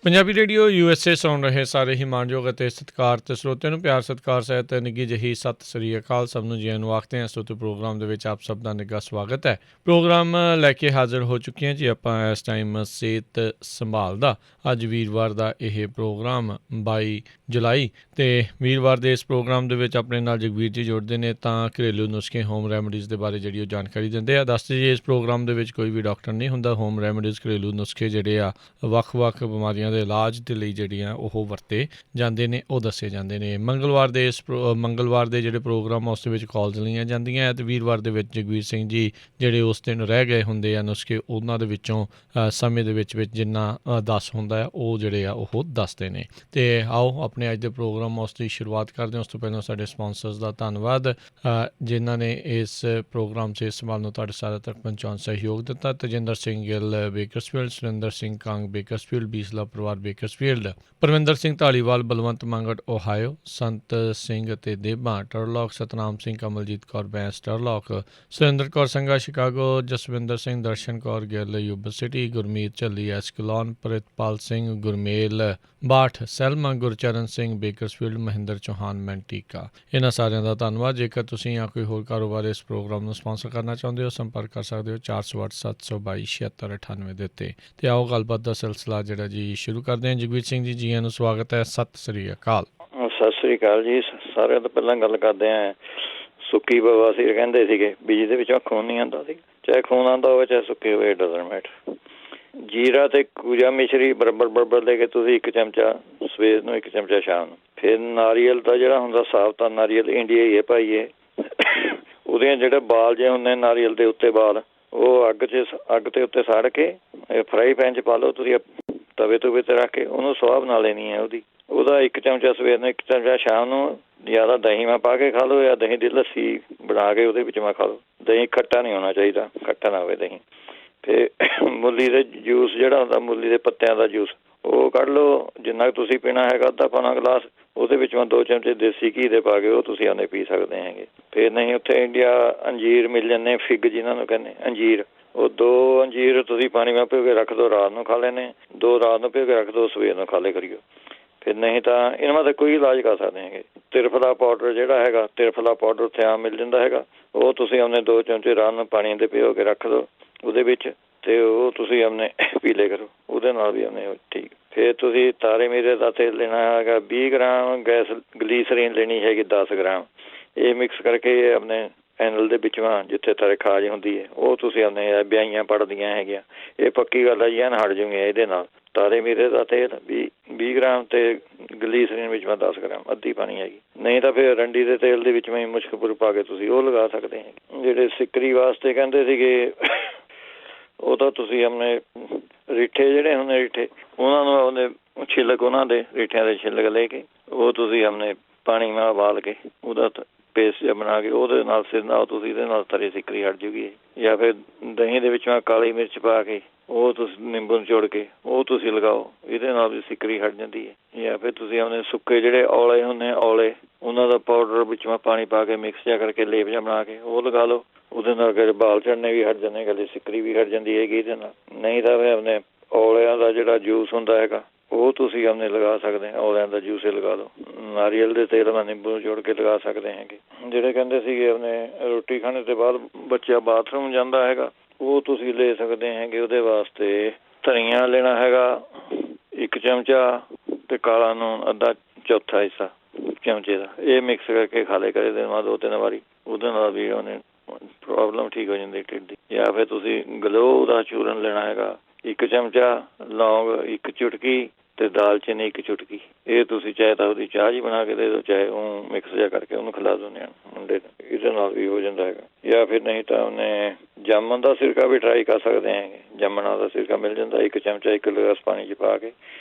Punjabi radio USA ਸੁਣ ਰਹੇ ਸਾਰੇ ਹੀ ਮਾਣਯੋਗ ਅਤੇ ਸਤਿਕਾਰ ਤੇ ਸਰੋਤਿਆਂ ਨੂੰ ਪਿਆਰ ਸਤਿਕਾਰ ਸਹਿਤ ਨਿੱਘੀ ਜਿਹੀ ਸਤਿ ਸ੍ਰੀ ਅਕਾਲ। ਸਭ ਨੂੰ ਜੀਆਂ ਨੂੰ ਆਖਦੇ ਹਾਂ। ਸਰੋਤੇ ਪ੍ਰੋਗਰਾਮ ਦੇ ਵਿੱਚ ਆਪ ਸਭ ਦਾ ਨਿੱਘਾ ਸਵਾਗਤ ਹੈ। ਪ੍ਰੋਗਰਾਮ ਲੈ ਕੇ ਹਾਜ਼ਰ ਹੋ ਚੁੱਕੇ ਹਾਂ ਜੀ ਆਪਾਂ ਇਸ ਟਾਈਮ ਸਿਹਤ ਸੰਭਾਲ ਦਾ। ਅੱਜ ਵੀਰਵਾਰ ਦਾ ਇਹ ਪ੍ਰੋਗਰਾਮ 22 ਜੁਲਾਈ ਅਤੇ ਵੀਰਵਾਰ ਦੇ ਇਸ ਪ੍ਰੋਗਰਾਮ ਦੇ ਵਿੱਚ ਆਪਣੇ ਨਾਲ ਜਗਵੀਰ ਜੀ ਜੁੜਦੇ ਨੇ ਤਾਂ ਘਰੇਲੂ ਨੁਸਖੇ ਹੋਮ ਰੈਮਡੀਜ਼ ਦੇ ਬਾਰੇ ਜਿਹੜੀ ਉਹ ਜਾਣਕਾਰੀ ਦਿੰਦੇ ਆ। ਦੱਸਦੇ ਜੀ ਇਸ ਪ੍ਰੋਗਰਾਮ ਦੇ ਵਿੱਚ ਕੋਈ ਵੀ ਡਾਕਟਰ ਨਹੀਂ ਹੁੰਦਾ। ਹੋਮ ਰੈਮਡੀਜ਼ ਘਰੇਲੂ ਨੁਸਖੇ ਜਿਹੜੇ ਆ ਵੱਖ-ਵੱਖ ਬਿਮਾਰੀਆਂ ਦੇ ਇਲਾਜ ਦੇ ਲਈ ਜਿਹੜੀਆਂ ਉਹ ਵਰਤੇ ਜਾਂਦੇ ਨੇ, ਉਹ ਦੱਸੇ ਜਾਂਦੇ ਨੇ। ਮੰਗਲਵਾਰ ਦੇ ਜਿਹੜੇ ਪ੍ਰੋਗਰਾਮ ਉਸ ਦੇ ਵਿੱਚ ਕਾਲਸ ਲਈਆਂ ਜਾਂਦੀਆਂ ਅਤੇ ਵੀਰਵਾਰ ਦੇ ਵਿੱਚ ਜਗਵੀਰ ਸਿੰਘ ਜੀ ਜਿਹੜੇ ਉਸ ਦਿਨ ਰਹਿ ਗਏ ਹੁੰਦੇ ਆ ਨੁਸਖੇ, ਉਹਨਾਂ ਦੇ ਵਿੱਚੋਂ ਸਮੇਂ ਦੇ ਵਿੱਚ ਜਿੰਨਾ ਦੱਸ ਹੁੰਦਾ ਆ ਉਹ ਜਿਹੜੇ ਆ ਉਹ ਦੱਸਦੇ ਨੇ। ਅਤੇ ਆਓ ਆਪਣੇ ਅੱਜ ਦੇ ਪ੍ਰੋਗਰਾਮ ਉਸ ਦੀ ਸ਼ੁਰੂਆਤ ਕਰਦੇ ਹਾਂ। ਉਸ ਤੋਂ ਪਹਿਲਾਂ ਸਾਡੇ ਸਪਾਂਸਰਸ ਦਾ ਧੰਨਵਾਦ ਜਿਨ੍ਹਾਂ ਨੇ ਇਸ ਪ੍ਰੋਗਰਾਮ ਸਿਹਤ ਸੰਭਾਲ ਨੂੰ ਤੁਹਾਡੇ ਸਾਰੇ ਤੱਕ ਪਹੁੰਚਾਉਣ ਸਹਿਯੋਗ ਦਿੱਤਾ। ਤਜਿੰਦਰ ਸਿੰਘ ਗਿੱਲ ਬੇਕਰਸਫੀਲਡ, ਸੁਰਿੰਦਰ ਸਿੰਘ ਕੰਗ ਬੇਕਰਸਫੀਲਡ, ਬੀਸਲਾ ਪਰਿਵਾਰ ਬੇਕਰਸਫੀਲਡ, ਪਰਵਿੰਦਰ ਸਿੰਘ ਧਾਲੀਵਾਲ ਬਲਵੰਤ ਮੰਗਟ ਓਹਾਇਓ, ਸੰਤ ਸਿੰਘ ਅਤੇ Deban Turlock, Satnam Singh Kamaljit Kaur Bains Turlock, Surinder Kaur Sangha Chicago, Jaswinder Singh Darshan Kaur Gill Yuba City, Gurmeet Jhalli Escalon, Pritpal Singh Gurmel Bath Selma, Gurcharan Singh Bakersfield, Mahinder Chauhan Manteca. ਇਹਨਾਂ ਸਾਰਿਆਂ ਦਾ ਧੰਨਵਾਦ। ਜੇਕਰ ਤੁਸੀਂ ਜਾਂ ਕੋਈ ਹੋਰ ਕਾਰੋਬਾਰ ਇਸ ਪ੍ਰੋਗਰਾਮ ਨੂੰ ਸਪਾਂਸਰ ਕਰਨਾ ਚਾਹੁੰਦੇ ਹੋ ਸੰਪਰਕ ਕਰ ਸਕਦੇ ਹੋ 408 722 7698 ਦੇ ਉੱਤੇ। ਅਤੇ ਆਓ ਗੱਲਬਾਤ ਦਾ ਸਿਲਸਿਲਾ ਜਿਹੜਾ ਜੀ ਸ਼ੁਰੂ ਕਰਦੇ ਹਾਂ। ਜਗਵੀਰ ਸਿੰਘ ਜੀ ਜੀਆਂ ਨੂੰ ਸਵਾਗਤ ਹੈ। ਸਤਿ ਸ੍ਰੀ ਅਕਾਲ। ਸਤਿ ਸ੍ਰੀ ਅਕਾਲ ਜੀ। ਸਾਰਿਆਂ ਤੋਂ ਪਹਿਲਾਂ ਗੱਲ ਕਰਦੇ ਹਾਂ ਸੁੱਕੀ ਬਵਾਸੀਰ ਕਹਿੰਦੇ ਸੀਗੇ ਵੀ ਜਿਹਦੇ ਵਿੱਚੋਂ ਖੂਨ ਨਹੀਂ ਆਉਂਦਾ ਸੀ, ਚਾਹੇ ਖੂਨ ਆਉਂਦਾ ਹੋਵੇ ਚਾਹੇ ਸੁੱਕੇ ਹੋਵੇ, ਡਜ਼ਨਟ ਮੈਟਰ। ਜੀਰਾ ਤੇ ਕੂਜਾ ਮਿਸ਼ਰੀ ਬਰਾਬਰ ਲੈ ਕੇ ਤੁਸੀਂ 1 ਚਮਚਾ ਸਵੇਰ ਨੂੰ, 1 ਚਮਚਾ ਸ਼ਾਮ ਨੂੰ। ਫਿਰ ਨਾਰੀਅਲ ਦਾ ਜਿਹੜਾ ਹੁੰਦਾ ਸਾਬਤਾ ਨਾਰੀਅਲ, ਇੰਡੀਆ ਹੀ ਹੈ ਭਾਈ ਇਹ, ਉਹਦੇ ਜਿਹੜੇ ਬਾਲ ਜੇ ਹੁੰਦੇ ਨਾਰੀਅਲ ਦੇ ਉੱਤੇ ਬਾਲ, ਉਹ ਅੱਗ ਦੇ ਉੱਤੇ ਸਾੜ ਕੇ ਫਰਾਈ ਪੈਨ 'ਚ ਪਾ ਲਓ ਤੁਸੀਂ, ਤਵੇ ਤੂਵੇ 'ਤੇ ਰੱਖ ਕੇ ਉਹਨੂੰ ਸੁਆਹ ਬਣਾ ਲੈਣੀ ਹੈ ਉਹਦਾ 1 ਚਮਚਾ ਸਵੇਰ ਨੂੰ, 1 ਚਮਚਾ ਸ਼ਾਮ ਨੂੰ। ਜ਼ਿਆਦਾ ਦਹੀਂ ਮੈਂ ਪਾ ਕੇ ਖਾ ਲਓ ਜਾਂ ਦਹੀਂ ਦੀ ਲੱਸੀ ਬਣਾ ਕੇ ਉਹਦੇ ਵਿੱਚ ਮੈਂ ਖਾ ਲਓ। ਦਹੀਂ ਖੱਟਾ ਨਹੀਂ ਹੋਣਾ ਚਾਹੀਦਾ, ਖੱਟਾ ਨਾ ਹੋਵੇ ਦਹੀਂ। ਫਿਰ ਮੂਲੀ ਦੇ ਜੂਸ ਜਿਹੜਾ ਹੁੰਦਾ, ਮੂਲੀ ਦੇ ਪੱਤਿਆਂ ਦਾ ਜੂਸ, ਉਹ ਕੱਢ ਲਓ ਜਿੰਨਾ ਕੁ ਤੁਸੀਂ ਪੀਣਾ ਹੈਗਾ, ਅੱਧਾ ਪੌਣਾ ਗਲਾਸ। ਉਹਦੇ ਵਿੱਚ ਮੈਂ 2 ਚਮਚੇ ਦੇਸੀ ਘੀ ਦੇ ਪਾ ਕੇ ਉਹ ਤੁਸੀਂ ਆਨੇ ਪੀ ਸਕਦੇ ਹੈਗੇ। ਫਿਰ ਨਹੀਂ ਉੱਥੇ ਇੰਡੀਆ ਅੰਜੀਰ ਮਿਲ ਜਾਂਦੇ, ਫਿੱਗ ਜਿਹਨਾਂ ਨੂੰ ਕਹਿੰਦੇ ਅੰਜੀਰ, ਉਹ 2 ਅੰਜੀਰ ਤੁਸੀਂ ਪਾਣੀ ਮੈਂ ਭਿਓ ਕੇ ਰੱਖ ਦਿਓ, ਰਾਤ ਨੂੰ ਖਾ ਲੈਣੇ। 2 ਰਾਤ ਨੂੰ ਭਿਓ ਕੇ ਰੱਖ ਦਿਓ, ਸਵੇਰ ਨੂੰ ਖਾ ਲਿਆ ਕਰੀਓ। ਫਿਰ ਨਹੀਂ ਤਾਂ ਇਹਨਾਂ ਦਾ ਕੋਈ ਇਲਾਜ ਕਰ ਸਕਦੇ ਹੈਗੇ। ਤਿਰਫਲਾ ਪਾਊਡਰ ਜਿਹੜਾ ਹੈਗਾ, ਤਿਰਫਲਾ ਪਾਊਡਰ ਉੱਥੇ ਆਮ ਮਿਲ ਜਾਂਦਾ ਹੈਗਾ, ਉਹ ਤੁਸੀਂ ਆਪਣੇ 2 ਚਮਚੇ ਰਾਤ ਨੂੰ ਪਾਣੀ ਦੇ ਭਿਓ ਕੇ ਰੱਖ ਦਿਓ ਉਹਦੇ ਵਿੱਚ, ਅਤੇ ਉਹ ਤੁਸੀਂ ਆਪਣੇ ਪੀ ਲਿਆ ਕਰੋ, ਉਹਦੇ ਨਾਲ ਵੀ ਆਪਣੇ ਠੀਕ। ਫਿਰ ਤੁਸੀਂ ਤਾਰੇ ਮੀਰੇ ਦਾ ਤੇਲ ਲੈਣਾ ਹੈਗਾ 20 ਗ੍ਰਾਮ, ਗਲੀਸਰੀਨ ਲੈਣੀ ਹੈਗੀ 10 ਗ੍ਰਾਮ। ਇਹ ਮਿਕਸ ਕਰਕੇ ਆਪਣੇ ਐਨਲ ਦੇ ਵਿੱਚੋਂ ਜਿੱਥੇ ਤਰਖਾਜ ਹੁੰਦੀ ਹੈ ਉਹ ਤੁਸੀਂ ਆਪਣੇ ਵਿਆਹੀਆਂ ਪੜਦੀਆਂ ਹੈਗੀਆਂ। ਇਹ ਪੱਕੀ ਗੱਲ ਹੈ ਜੀ, ਐਨ ਹਟ ਜੂਗੀਆਂ ਇਹਦੇ ਨਾਲ। ਤਾਰੇ ਮੀਰੇ ਦਾ ਤੇਲ 20 ਗ੍ਰਾਮ ਅਤੇ ਗਲੀਸਰੀਨ ਵਿੱਚ 10 ਗ੍ਰਾਮ, ਅੱਧੀ ਪਾਣੀ ਹੈਗੀ। ਨਹੀਂ ਤਾਂ ਫਿਰ ਰੰਡੀ ਦੇ ਤੇਲ ਦੇ ਵਿੱਚ ਮੈਂ ਮੁਸ਼ਕਪੁਰ ਪਾ ਕੇ ਤੁਸੀਂ ਉਹ ਲਗਾ ਸਕਦੇ ਹੈਗੇ। ਜਿਹੜੇ ਸਿੱਕਰੀ ਵਾਸਤੇ ਕਹਿੰਦੇ ਸੀਗੇ, ਉਹ ਤਾਂ ਤੁਸੀਂ ਆਪਣੇ ਰੀਠੇ ਜਿਹੜੇ ਹੁੰਦੇ ਰੀਠੇ, ਉਹਨਾਂ ਨੂੰ ਉਹਦੇ ਛਿੱਲਕ, ਉਹਨਾਂ ਦੇ ਰੀਠਿਆਂ ਦੇ ਛਿੱਲਕ ਲੈ ਕੇ ਉਹ ਤੁਸੀਂ ਆਪਣੇ ਪਾਣੀ ਨਾਲ ਉਬਾਲ ਕੇ ਉਹਦਾ ਪੇਸਟ ਜਿਹਾ ਬਣਾ ਕੇ ਉਹਦੇ ਨਾਲ ਸਿਰ ਨਾਲ ਤੁਸੀਂ ਇਹਦੇ ਨਾਲ ਤਰੀ ਸਿੱਕਰੀ ਹਟ ਜੂਗੀ। ਜਾਂ ਫਿਰ ਦਹੀਂ ਦੇ ਵਿੱਚ ਕਾਲੀ ਮਿਰਚ ਪਾ ਕੇ ਉਹ ਤੁਸੀਂ ਨਿੰਬੂ ਨਿਚੋੜ ਕੇ ਉਹ ਤੁਸੀਂ ਲਗਾਓ, ਇਹਦੇ ਨਾਲ ਵੀ ਸਿੱਕਰੀ ਹਟ ਜਾਂਦੀ ਹੈ। ਜਾਂ ਫਿਰ ਤੁਸੀਂ ਆਪਣੇ ਸੁੱਕੇ ਜਿਹੜੇ ਔਲੇ ਹੁੰਦੇ ਔਲੇ, ਉਹਨਾਂ ਦਾ ਪਾਊਡਰ ਵਿੱਚ ਪਾਣੀ ਪਾ ਕੇ ਮਿਕਸ ਜਿਹਾ ਕਰਕੇ ਲੇਪ ਜਿਹਾ ਬਣਾ ਕੇ ਉਹ ਲਗਾ ਲਓ, ਉਹਦੇ ਨਾਲ ਬਾਲ ਝੜਨੇ ਵੀ ਹਟ ਜਾਂਦੇ, ਗਲੇ ਸਿੱਕਰੀ ਵੀ ਹਟ ਜਾਂਦੀ ਹੈਗੀ ਇਹਦੇ ਨਾਲ। ਨਹੀਂ ਤਾਂ ਫਿਰ ਆਪਣੇ ਔਲਿਆਂ ਦਾ ਜਿਹੜਾ ਜੂਸ ਹੁੰਦਾ ਹੈਗਾ ਉਹ ਤੁਸੀਂ ਆਪਣੇ ਲਗਾ ਸਕਦੇ, ਔਲਿਆਂ ਦਾ ਜੂਸ ਹੀ ਲਗਾ ਲਓ। ਨਾਰੀਅਲ ਦੇ ਤੇਲ ਨਾਲ ਨਿੰਬੂ ਜੋੜ ਕੇ ਲਗਾ ਸਕਦੇ ਹੈਗੇ। ਜਿਹੜੇ ਕਹਿੰਦੇ ਸੀਗੇ ਆਪਣੇ ਰੋਟੀ ਖਾਣੇ ਤੋਂ ਬਾਅਦ ਬੱਚਾ ਬਾਥਰੂਮ ਜਾਂਦਾ ਹੈਗਾ, ਉਹ ਤੁਸੀਂ ਲੈ ਸਕਦੇ ਹੈਗੇ। ਉਹਦੇ ਵਾਸਤੇ ਧਨੀਆ ਲੈਣਾ ਹੈਗਾ 1 ਚਮਚਾ ਅਤੇ ਕਾਲਾ ਨੂਣ ਅੱਧਾ ਚੌਥਾ ਹਿੱਸਾ ਚਮਚੇ ਦਾ, ਇਹ ਮਿਕਸ ਕਰਕੇ ਖਾ ਲਿਆ ਕਰੇ ਦਿਨ ਬਾਅਦ 2-3 ਵਾਰੀ। ਉਹਦੇ ਨਾਲ ਵੀ ਉਹਨੇ ਪ੍ਰੋਬਲਮ ਠੀਕ ਹੋ ਜਾਂਦੀ ਢਿੱਡ ਦੀ। ਜਾਂ ਫਿਰ ਤੁਸੀਂ ਗਲੋ ਦਾ ਚੂਰਨ ਲੈਣਾ ਹੈਗਾ 1 ਚਮਚਾ, ਲੌਂਗ 1 ਚੁਟਕੀ ਅਤੇ ਦਾਲਚੀਨੀ 1 ਚੁਟਕੀ। ਇਹ ਤੁਸੀਂ ਚਾਹੇ ਤਾਂ ਉਹਦੀ ਚਾਹ ਜੀ ਬਣਾ ਕੇ ਦੇ ਦਿਓ, ਚਾਹੇ ਉਹ ਮਿਕਸ ਜਿਹਾ ਕਰਕੇ ਉਹਨੂੰ ਖਿਲਾ ਦਿਓ ਮੁੰਡੇ ਨੂੰ, ਇਹਦੇ ਨਾਲ ਵੀ ਹੋ ਜਾਂਦਾ ਹੈਗਾ। ਜਾਂ ਫਿਰ ਨਹੀਂ ਤਾਂ ਉਹਨੇ ਜਾਮਣ ਦਾ ਸਿਰਕਾ ਵੀ ਟਰਾਈ ਕਰ ਸਕਦੇ ਹੈਗੇ। ਜਾਮਣਾਂ ਦਾ ਸਿਰਕਾ ਮਿਲ ਜਾਂਦਾ 1 ਚਮਚਾ 1 ਗਲਾਸ ਪਾਣੀ 'ਚ ਪਾ ਕੇ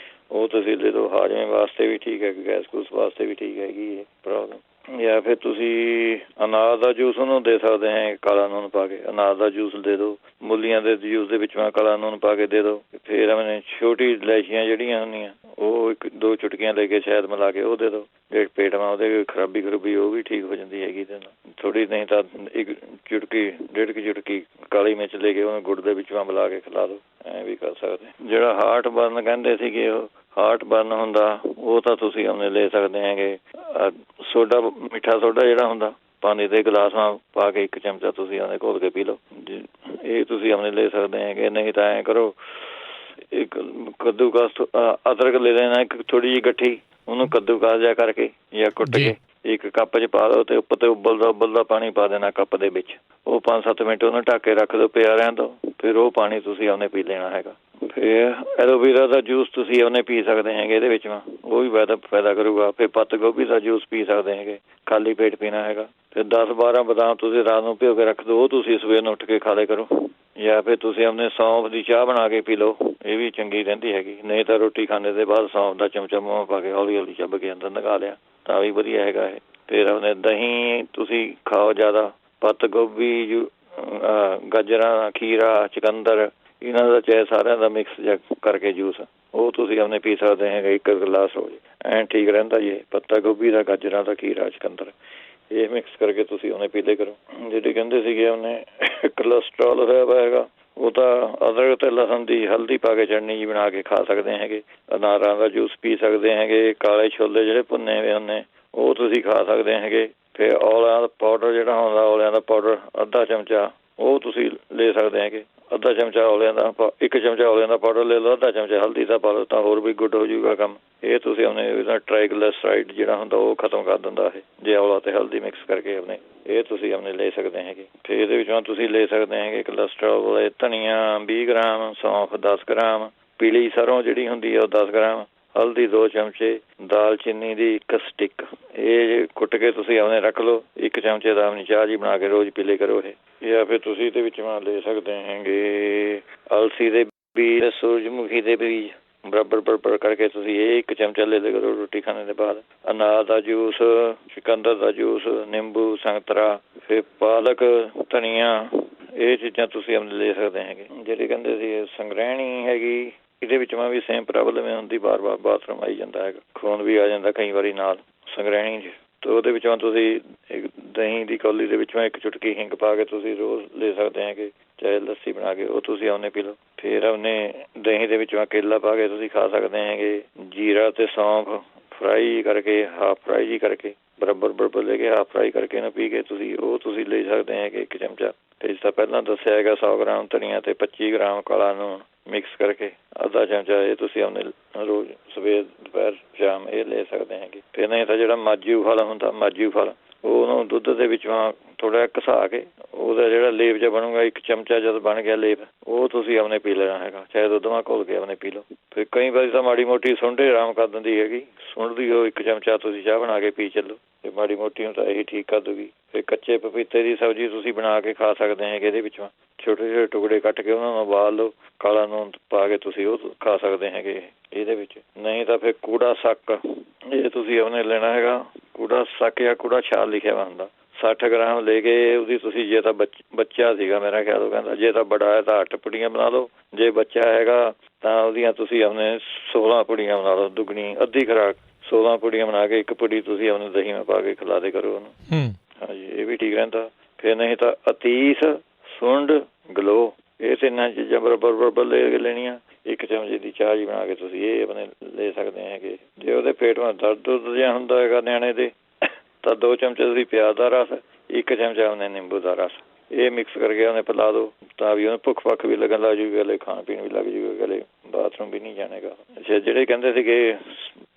ਉਹ ਤੁਸੀਂ ਦੇ ਦਿਓ। ਹਾਜ਼ਮੇ ਵਾਸਤੇ ਵੀ ਠੀਕ ਹੈ, ਗੈਸ ਗੂਸ ਵਾਸਤੇ ਵੀ ਠੀਕ ਹੈਗੀ ਇਹ ਪ੍ਰੋਬਲਮ। ਜਾਂ ਫਿਰ ਤੁਸੀਂ ਅਨਾਰ ਦਾ ਜੂਸ ਉਹਨੂੰ ਦੇ ਸਕਦੇ ਹੈ ਕਾਲਾ ਨੂਣ ਪਾ ਕੇ, ਅਨਾਰ ਦਾ ਜੂਸ ਦੇ ਦਿਓ। ਮੂਲੀਆਂ ਦੇ ਜੂਸ ਦੇ ਵਿੱਚ ਕਾਲਾ ਨੂਣ ਪਾ ਕੇ ਦੇ ਦਿਓ। ਫਿਰ ਆਪਣੇ ਛੋਟੀ ਇਲਾਇਚੀਆਂ ਜਿਹੜੀਆਂ ਹੁੰਦੀਆਂ ਉਹ 1-2 ਚੁਟਕੀਆਂ ਲੈ ਕੇ ਸ਼ਾਇਦ ਮਿਲਾ ਕੇ ਉਹ ਦੇ ਦਿਓ। ਜਿਹੜੇ ਪੇਟ ਮਾ ਉਹਦੇ ਖਰਾਬੀ ਉਹ ਵੀ ਠੀਕ ਹੋ ਜਾਂਦੀ ਹੈਗੀ ਇਹਦੇ ਨਾਲ ਥੋੜ੍ਹੀ। ਨਹੀਂ ਤਾਂ 1 ਚੁਟਕੀ 1.5 ਚੁਟਕੀ ਕਾਲੀ ਮਿਰਚ ਲੈ ਕੇ ਉਹਨੂੰ ਗੁੜ ਦੇ ਵਿੱਚ ਮਿਲਾ ਕੇ ਖਿਲਾ ਦਿਓ, ਐਂ ਵੀ ਕਰ ਸਕਦੇ। ਜਿਹੜਾ ਹਾਰਟ ਬਰਨ ਕਹਿੰਦੇ ਸੀਗੇ, ਉਹ ਹਾਰਟ ਬਰਨ ਹੁੰਦਾ ਉਹ ਤਾਂ ਤੁਸੀਂ ਆਪਣੇ ਲੈ ਸਕਦੇ ਹੈਗੇ। ਸੋਡਾ, ਮਿੱਠਾ ਸੋਡਾ ਜਿਹੜਾ ਹੁੰਦਾ ਪਾਣੀ ਦੇ ਗਲਾਸਾਂ ਪਾ ਕੇ 1 ਚਮਚਾ ਤੁਸੀਂ ਆਪਣੇ ਘੋਲ ਕੇ ਪੀ ਲਓ, ਇਹ ਤੁਸੀਂ ਆਪਣੇ ਲੈ ਸਕਦੇ ਹੈਗੇ। ਨਹੀਂ ਤਾਂ ਐਂ ਕਰੋ, ਇੱਕ ਕੱਦੂਕਸ ਅਦਰਕ ਲੈ ਲੈਣਾ, ਇੱਕ ਥੋੜ੍ਹੀ ਜਿਹੀ ਗੱਠੀ, ਉਹਨੂੰ ਕੱਦੂਕਸ ਜਿਹਾ ਕਰਕੇ ਜਾਂ ਕੁੱਟ ਕੇ 1 ਕੱਪ 'ਚ ਪਾ ਦਿਓ ਅਤੇ ਉੱਪਰ 'ਤੇ ਉਬਲਦਾ ਪਾਣੀ ਪਾ ਦੇਣਾ ਕੱਪ ਦੇ ਵਿੱਚ। ਉਹ 5-7 ਮਿੰਟ ਉਹਨੂੰ ਢੱਕ ਕੇ ਰੱਖ ਦਿਓ ਪਿਆ ਰਹਿਣ ਦਿਓ, ਫਿਰ ਉਹ ਪਾਣੀ ਤੁਸੀਂ ਆਪਣੇ ਪੀ ਲੈਣਾ ਹੈਗਾ। ਫਿਰ ਐਲੋਵੇਰਾ ਦਾ ਜੂਸ ਤੁਸੀਂ ਆਪਣੇ ਪੀ ਸਕਦੇ ਹੈਗੇ ਇਹਦੇ ਵਿੱਚ, ਉਹ ਵੀ ਫਾਇਦਾ ਕਰੂਗਾ। ਫਿਰ ਪੱਤ ਗੋਭੀ ਦਾ ਜੂਸ ਪੀ ਸਕਦੇ ਹੈਗੇ, ਖਾਲੀ ਪੇਟ ਪੀਣਾ ਹੈਗਾ। ਫਿਰ 10-12 ਬਦਾਮ ਤੁਸੀਂ ਰਾਤ ਨੂੰ ਭਿਓ ਕੇ ਰੱਖ ਦਿਓ, ਉਹ ਤੁਸੀਂ ਸਵੇਰ ਨੂੰ ਉੱਠ ਕੇ ਖਾ ਲਿਆ ਕਰੋ। ਜਾਂ ਫਿਰ ਤੁਸੀਂ ਆਪਣੇ ਸੌਂਫ ਦੀ ਚਾਹ ਬਣਾ ਕੇ ਪੀ ਲਓ, ਇਹ ਵੀ ਚੰਗੀ ਰਹਿੰਦੀ ਹੈਗੀ। ਨਹੀਂ ਤਾਂ ਰੋਟੀ ਖਾਣੇ ਦੇ ਬਾਅਦ ਸੌਂਫ ਦਾ ਚਮਚਾ ਮੂੰਹ ਪਾ ਕੇ ਹੌਲੀ ਚੱਬ ਕੇ ਅੰਦਰ ਲਗਾ ਲਿਆ ਤਾਂ ਵੀ ਵਧੀਆ ਹੈਗਾ ਇਹ। ਫਿਰ ਆਪਣੇ ਦਹੀਂ ਤੁਸੀਂ ਖਾਓ ਜ਼ਿਆਦਾ, ਪੱਤ ਗੋਭੀ, ਗਾਜਰਾਂ, ਖੀਰਾ, ਚੁਕੰਦਰ, ਇਹਨਾਂ ਦਾ ਚਾਹੇ ਸਾਰਿਆਂ ਦਾ ਮਿਕਸ ਜਿਹਾ ਕਰਕੇ ਜੂਸ, ਉਹ ਤੁਸੀਂ ਆਪਣੇ ਪੀ ਸਕਦੇ ਹੈਗੇ 1 ਗਲਾਸ ਰੋਜ਼, ਐਂ ਠੀਕ ਰਹਿੰਦਾ ਜੀ। ਪੱਤਾ ਗੋਭੀ ਦਾ, ਗਾਜਰਾਂ ਦਾ, ਖੀਰਾ, ਚੁਕੰਦਰ, ਇਹ ਮਿਕਸ ਕਰਕੇ ਤੁਸੀਂ ਉਹਨੇ ਪੀ ਲਿਆ ਕਰੋ। ਜਿਹੜੇ ਕਹਿੰਦੇ ਸੀਗੇ ਉਹਨੇ ਕੋਲੈਸਟਰੋਲ ਹੋਇਆ ਵਾ ਹੈਗਾ, ਉਹ ਤਾਂ ਅਦਰਕ ਅਤੇ ਲਸਣ ਦੀ ਹਲਦੀ ਪਾ ਕੇ ਚਟਨੀ ਜੀ ਬਣਾ ਕੇ ਖਾ ਸਕਦੇ ਹੈਗੇ। ਅਨਾਰਾਂ ਦਾ ਜੂਸ ਪੀ ਸਕਦੇ ਹੈਗੇ। ਕਾਲੇ ਛੋਲੇ ਜਿਹੜੇ ਭੁੰਨੇ ਹੋਏ ਹੁੰਦੇ ਉਹ ਤੁਸੀਂ ਖਾ ਸਕਦੇ ਹੈਗੇ। ਫਿਰ ਔਲਿਆਂ ਦਾ ਪਾਊਡਰ ਜਿਹੜਾ ਹੁੰਦਾ, ਔਲਿਆਂ ਦਾ ਪਾਊਡਰ ਅੱਧਾ ਚਮਚਾ, ਉਹ ਤੁਸੀਂ ਲੈ ਸਕਦੇ ਹੈਗੇ। ਅੱਧਾ ਚਮਚਾ ਔਲਿਆਂ ਦਾ 1 ਚਮਚਾ ਔਲਿਆਂ ਦਾ ਪਾਊਡਰ ਲੈ ਲਓ, ਅੱਧਾ ਚਮਚਾ ਹਲਦੀ ਦਾ ਪਾ ਲਓ ਤਾਂ ਹੋਰ ਵੀ ਗੁੱਡ ਹੋ ਜਾਊਗਾ ਕੰਮ। ਇਹ ਤੁਸੀਂ ਆਪਣੇ ਟ੍ਰਾਈਗਲਿਸਰਾਈਡ ਜਿਹੜਾ ਹੁੰਦਾ ਉਹ ਖਤਮ ਕਰ ਦਿੰਦਾ ਇਹ, ਜੇ ਔਲਾ ਅਤੇ ਹਲਦੀ ਮਿਕਸ ਕਰਕੇ ਆਪਣੇ, ਇਹ ਤੁਸੀਂ ਆਪਣੇ ਲੈ ਸਕਦੇ ਹੈਗੇ। ਫਿਰ ਇਹਦੇ ਵਿੱਚੋਂ ਤੁਸੀਂ ਲੈ ਸਕਦੇ ਹੈਗੇ ਕੋਲੈਸਟਰੋਲ ਵਾਲੇ ਧਨੀਆ 20 ਗ੍ਰਾਮ, ਸੌਂਫ 10 ਗ੍ਰਾਮ, ਪੀਲੀ ਸਰੋਂ ਜਿਹੜੀ ਹੁੰਦੀ ਆ ਉਹ 10 ਗ੍ਰਾਮ, ਹਲਦੀ 2 ਚਮਚੇ, ਦਾਲਚੀਨੀ ਦੀ 1 ਸਟਿਕ, ਇਹ ਕੁੱਟ ਕੇ ਤੁਸੀਂ ਆਪਣੇ ਰੱਖ ਲਓ। 1 ਚਮਚੇ ਦਾ ਆਪਣੀ ਚਾਹ ਜੀ ਬਣਾ ਕੇ ਰੋਜ਼ ਪੀ ਲਿਆ ਕਰੋ ਇਹ। ਜਾਂ ਫਿਰ ਤੁਸੀਂ ਇਹਦੇ ਵਿੱਚ ਲੈ ਸਕਦੇ ਹੈਗੇ ਅਲਸੀ ਦੇ ਬੀਜ, ਸੂਰਜਮੁਖੀ ਦੇ ਬੀਜ, ਬਰਾਬਰ ਕਰਕੇ ਤੁਸੀਂ ਇਹ 1 ਚਮਚਾ ਲੈ ਲਿਆ ਕਰੋ ਰੋਟੀ ਖਾਣੇ ਦੇ ਬਾਅਦ। ਅਨਾਰ ਦਾ ਜੂਸ, ਚੁਕੰਦਰ ਦਾ ਜੂਸ, ਨਿੰਬੂ, ਸੰਤਰਾ, ਫਿਰ ਪਾਲਕ, ਧਨੀਆ, ਇਹ ਚੀਜ਼ਾਂ ਤੁਸੀਂ ਆਪਣੇ ਲੈ ਸਕਦੇ ਹੈਗੇ। ਜਿਹੜੇ ਕਹਿੰਦੇ ਸੀ ਸੰਗ੍ਰਹਿਣੀ ਹੈਗੀ, ਇਹਦੇ ਵਿੱਚ ਵੀ ਸੇਮ ਪ੍ਰੋਬਲਮ ਹੁੰਦੀ, ਵਾਰ-ਵਾਰ ਬਾਥਰੂਮ ਆਈ ਜਾਂਦਾ ਹੈਗਾ, ਖੂਨ ਵੀ ਆ ਜਾਂਦਾ ਕਈ ਵਾਰੀ ਨਾਲ ਸੰਗ੍ਰਹਿਣੀ 'ਚ। ਅਤੇ ਉਹਦੇ ਵਿੱਚੋਂ ਤੁਸੀਂ ਦਹੀਂ ਦੀ ਕੌਲੀ ਦੇ ਵਿੱਚੋਂ 1 ਚੁਟਕੀ ਹਿੰਗ ਪਾ ਕੇ ਤੁਸੀਂ ਰੋਜ਼ ਲੈ ਸਕਦੇ ਹੈਗੇ, ਚਾਹੇ ਲੱਸੀ ਬਣਾ ਕੇ ਉਹ ਤੁਸੀਂ ਉਹਨੇ ਪੀ ਲਓ। ਫਿਰ ਉਹਨੇ ਦਹੀਂ ਦੇ ਵਿੱਚੋਂ ਕੇਲਾ ਪਾ ਕੇ ਤੁਸੀਂ ਖਾ ਸਕਦੇ ਹੈਗੇ। ਜੀਰਾ ਅਤੇ ਸੌਂਫ ਫਰਾਈ ਕਰਕੇ, ਹਾਫ ਫਰਾਈ ਜੀ ਕਰਕੇ, ਬਰਾਬਰ ਲੈ ਕੇ ਹਾਫ ਫਰਾਈ ਕਰਕੇ ਇਹਨੂੰ ਪੀ ਕੇ ਤੁਸੀਂ ਲੈ ਸਕਦੇ ਹੈਗੇ 1 ਚਮਚਾ। ਅਤੇ ਜਿਸ ਤਰ੍ਹਾਂ ਪਹਿਲਾਂ ਦੱਸਿਆ ਹੈਗਾ 100 ਗ੍ਰਾਮ ਧਨੀਆ ਅਤੇ 25 ਗ੍ਰਾਮ ਕਾਲਾ ਲੂਣ ਮਿਕਸ ਕਰਕੇ ਅੱਧਾ ਚਮਚਾ, ਇਹ ਤੁਸੀਂ ਆਪਣੇ ਰੋਜ਼ ਸਵੇਰ, ਦੁਪਹਿਰ, ਸ਼ਾਮ ਇਹ ਲੈ ਸਕਦੇ ਹੈਗੇ। ਫਿਰ ਨਹੀਂ ਤਾਂ ਜਿਹੜਾ ਮਾਜੂ ਫਲ ਹੁੰਦਾ, ਮਾਜੂ ਫਲ, ਉਹਨੂੰ ਦੁੱਧ ਦੇ ਵਿੱਚੋਂ ਥੋੜ੍ਹਾ ਜਿਹਾ ਘਸਾ ਕੇ ਉਹਦਾ ਜਿਹੜਾ ਲੇਪ ਜਿਹਾ ਬਣੂਗਾ 1 ਚਮਚਾ ਜਦ ਬਣ ਗਿਆ ਲੇਪ, ਉਹ ਤੁਸੀਂ ਆਪਣੇ ਪੀ ਲੈਣਾ ਹੈਗਾ, ਚਾਹੇ ਦੁੱਧ ਨਾਲ ਘੋਲ ਕੇ ਆਪਣੇ ਪੀ ਲਓ। ਫਿਰ ਕਈ ਵਾਰੀ ਤਾਂ ਮਾੜੀ ਮੋਟੀ ਸੁੰਡ ਆਰਾਮ ਕਰ ਦਿੰਦੀ ਹੈਗੀ, ਸੁੰਡ ਦੀ ਉਹ 1 ਚਮਚਾ ਤੁਸੀਂ ਚਾਹ ਬਣਾ ਕੇ ਪੀ ਚੱਲੋ, ਅਤੇ ਮਾੜੀ ਮੋਟੀ ਨੂੰ ਤਾਂ ਇਹੀ ਠੀਕ ਕਰ ਦੂਗੀ। ਫਿਰ ਕੱਚੇ ਪਪੀਤੇ ਦੀ ਸਬਜ਼ੀ ਤੁਸੀਂ ਬਣਾ ਕੇ ਖਾ ਸਕਦੇ ਹੈਗੇ। ਇਹਦੇ ਵਿੱਚੋਂ ਛੋਟੇ ਟੁਕੜੇ ਕੱਟ ਕੇ ਉਹਨਾਂ ਨੂੰ ਉਬਾਲ ਲਓ, ਕਾਲਾ ਨੂਣ ਪਾ ਕੇ ਤੁਸੀਂ ਉਹ ਖਾ ਸਕਦੇ ਹੈਗੇ ਇਹਦੇ ਵਿੱਚ। ਨਹੀਂ ਤਾਂ ਫਿਰ ਕੂੜਾ ਸੱਕ, ਇਹ ਤੁਸੀਂ ਆਪਣੇ ਲੈਣਾ ਹੈਗਾ। ਕੂੜਾ ਸੱਕ ਜਾਂ ਕੂੜਾ ਛਾਲ ਲਿਖਿਆ ਵਾ ਹੁੰਦਾ, 60 ਗ੍ਰਾਮ ਲੈ ਕੇ ਉਹਦੀ ਤੁਸੀਂ, ਜੇ ਤਾਂ ਬੱਚਾ ਸੀਗਾ ਮੇਰਾ ਖਿਆਲ, ਉਹ ਕਹਿੰਦਾ ਜੇ ਤਾਂ ਬੜਾ ਹੈ ਤਾਂ 8 ਪੁੜੀਆਂ ਬਣਾ ਲਓ, ਜੇ ਬੱਚਾ ਹੈਗਾ ਤਾਂ ਉਹਦੀਆਂ ਤੁਸੀਂ ਆਪਣੇ 16 ਪੁੜੀਆਂ ਬਣਾ ਲਓ, ਦੁੱਗਣੀ ਅੱਧੀ ਖੁਰਾਕ 16 ਪੁੜੀਆਂ ਬਣਾ ਕੇ 1 ਪੁੜੀ ਤੁਸੀਂ ਆਪਣੇ ਦਹੀਂ ਵਿੱਚ ਪਾ ਕੇ ਖਿਲਾ ਦੇ ਕਰੋ ਉਹਨੂੰ। ਹਾਂਜੀ, ਇਹ ਵੀ ਠੀਕ ਰਹਿੰਦਾ। ਫਿਰ ਨਹੀਂ ਤਾਂ ਅਤੀਸ, ਸੁੰਡ, ਗਲੋ, ਇਹ 3 ਚੀਜ਼ਾਂ ਬਰਾਬਰ ਲੈ ਕੇ ਲੈਣੀਆਂ। 1 ਚਮਚੇ ਦੀ ਚਾਹ ਜੀ ਬਣਾ ਕੇ ਤੁਸੀਂ ਇਹ ਆਪਣੇ ਲੈ ਸਕਦੇ ਹੈਗੇ। ਜੇ ਉਹਦੇ ਪੇਟ ਵਿੱਚ ਦਰਦ ਜਿਹਾ ਹੁੰਦਾ ਹੈਗਾ ਨਿਆਣੇ ਦੇ, ਤਾਂ 2 ਚਮਚੇ ਤੁਸੀਂ ਪਿਆਜ਼ ਦਾ ਰਸ, 1 ਚਮਚਾ ਉਹਨੇ ਨਿੰਬੂ ਦਾ ਰਸ, ਇਹ ਮਿਕਸ ਕਰਕੇ ਉਹਨੇ ਪਿਲਾ ਦਿਓ ਤਾਂ ਵੀ ਉਹਨੂੰ ਭੁੱਖ ਵੀ ਲੱਗਣ ਲੱਗ ਜੂਗੀ, ਗਲੇ ਖਾਣ ਪੀਣ ਵੀ ਲੱਗ ਜੂਗਾ, ਗਲੇ ਬਾਥਰੂਮ ਵੀ ਨਹੀਂ ਜਾਣੇਗਾ। ਅੱਛਾ, ਜਿਹੜੇ ਕਹਿੰਦੇ ਸੀਗੇ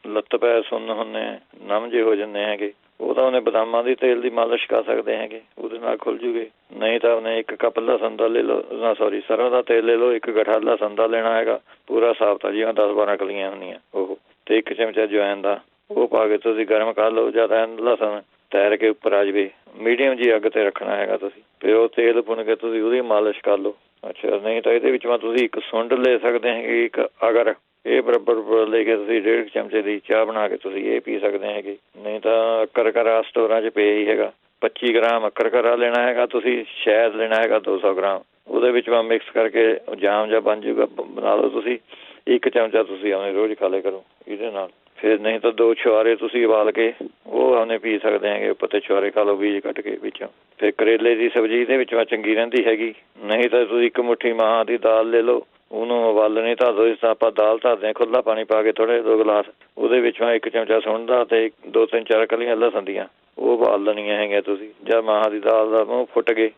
ਲੱਤ ਪੈਰ ਸੁੰਨ ਹੁੰਦੇ, ਨਮ ਜੇ ਹੋ ਜਾਂਦੇ ਹੈਗੇ, ਉਹ ਤਾਂ ਉਹਨੇ ਬਦਾਮਾਂ ਦੀ ਤੇਲ ਦੀ ਮਾਲਿਸ਼ ਕਰ ਸਕਦੇ ਹੈਗੇ, ਉਹਦੇ ਨਾਲ ਖੁੱਲ੍ਹ ਜੂਗੇ। ਨਹੀਂ ਤਾਂ ਉਹਨੇ 1 ਕੱਪ ਲਸਣ ਦਾ ਲੈ ਲਓ, ਸਰੋਂ ਦਾ ਤੇਲ ਲੈ ਲਓ, 1 ਗੱਠਾ ਲਸਣ ਦਾ ਲੈਣਾ ਹੈਗਾ, ਪੂਰਾ ਸਾਫ਼ ਤਾਜ਼ੀਆਂ 10-12 ਕਲੀਆਂ ਹੁੰਦੀਆਂ ਉਹ, ਅਤੇ 1 ਚਮਚਾ ਜਵੈਣ ਦਾ, ਉਹ ਪਾ ਕੇ ਤੁਸੀਂ ਗਰਮ ਕਰ ਲਓ। ਜ਼ਿਆਦਾ ਲਸਣ ਤੈਰ ਕੇ ਉੱਪਰ ਆ ਜਾਵੇ, ਮੀਡੀਅਮ ਜੀ ਅੱਗ 'ਤੇ ਰੱਖਣਾ ਹੈਗਾ ਤੁਸੀਂ, ਫਿਰ ਉਹ ਤੇਲ ਭੁੰਨ ਕੇ ਤੁਸੀਂ ਉਹਦੀ ਮਾਲਿਸ਼ ਕਰ ਲਓ। ਅੱਛਾ, ਨਹੀਂ ਤਾਂ ਇਹਦੇ ਵਿੱਚ ਤੁਸੀਂ 1 ਸੁੰਡ ਲੈ ਸਕਦੇ ਹੈਗੇ, 1 ਅਗਰ, ਇਹ ਬਰਾਬਰ ਲੈ ਕੇ ਤੁਸੀਂ 1.5 ਚਮਚੇ ਦੀ ਚਾਹ ਬਣਾ ਕੇ ਤੁਸੀਂ ਇਹ ਪੀ ਸਕਦੇ ਹੈਗੇ। ਨਹੀਂ ਤਾਂ ਅਕਰਕਰਾ ਸਟੋਰਾਂ 'ਚ ਪਿਆ ਹੀ ਹੈਗਾ, 25 ਗ੍ਰਾਮ ਅਕਰਕਰਾ ਲੈਣਾ ਹੈਗਾ ਤੁਸੀਂ, ਸ਼ਹਿਦ ਲੈਣਾ ਹੈਗਾ 200 ਗ੍ਰਾਮ, ਉਹਦੇ ਵਿੱਚ ਮਿਕਸ ਕਰਕੇ ਜਾਮ ਜਿਹਾ ਬਣ ਜੂਗਾ, ਬਣਾ ਲਓ ਤੁਸੀਂ। 1 ਚਮਚਾ ਤੁਸੀਂ ਆਪਣੇ ਰੋਜ਼ ਖਾ ਲਿਆ ਕਰੋ ਇਹਦੇ ਨਾਲ। ਫਿਰ ਨਹੀਂ ਤਾਂ 2 ਛੁਹਾਰੇ ਤੁਸੀਂ ਉਬਾਲ ਕੇ ਉਹ ਆਪਣੇ ਪੀ ਸਕਦੇ ਹੈਗੇ, ਉੱਪਰ 'ਤੇ ਛੁਹਾਰੇ ਖਾ ਲਓ ਬੀਜ ਕੱਟ ਕੇ ਵਿੱਚੋਂ। ਫਿਰ ਕਰੇਲੇ ਦੀ ਸਬਜ਼ੀ ਇਹਦੇ ਵਿੱਚ ਚੰਗੀ ਰਹਿੰਦੀ ਹੈਗੀ। ਨਹੀਂ ਤਾਂ ਤੁਸੀਂ 1 ਮੁੱਠੀ ਮਾਂਹ ਦੀ ਦਾਲ ਲੈ ਲਓ, ਉਹਨੂੰ ਉਬਾਲਣੀ ਧਰ ਦਿਓ। ਜਿਸ ਤਰ੍ਹਾਂ ਆਪਾਂ ਦਾਲ ਧਰਦੇ ਹਾਂ, ਖੁੱਲ੍ਹਾ ਪਾਣੀ ਪਾ ਕੇ ਥੋੜ੍ਹੇ 2 ਗਲਾਸ, ਉਹਦੇ ਵਿੱਚੋਂ 1 ਚਮਚਾ ਸੁੰਢ ਦਾ ਅਤੇ 2-3-4 ਕਲੀਆਂ ਲਸਣ ਦੀਆਂ ਉਹ ਉਬਾਲ ਲੈਣੀਆਂ ਹੈਗੀਆਂ ਤੁਸੀਂ। ਜਦ ਮਾਹਾਂ ਦੀ ਦਾਲ ਦਾ ਮੂੰਹ ਫੁੱਟ ਗਏ,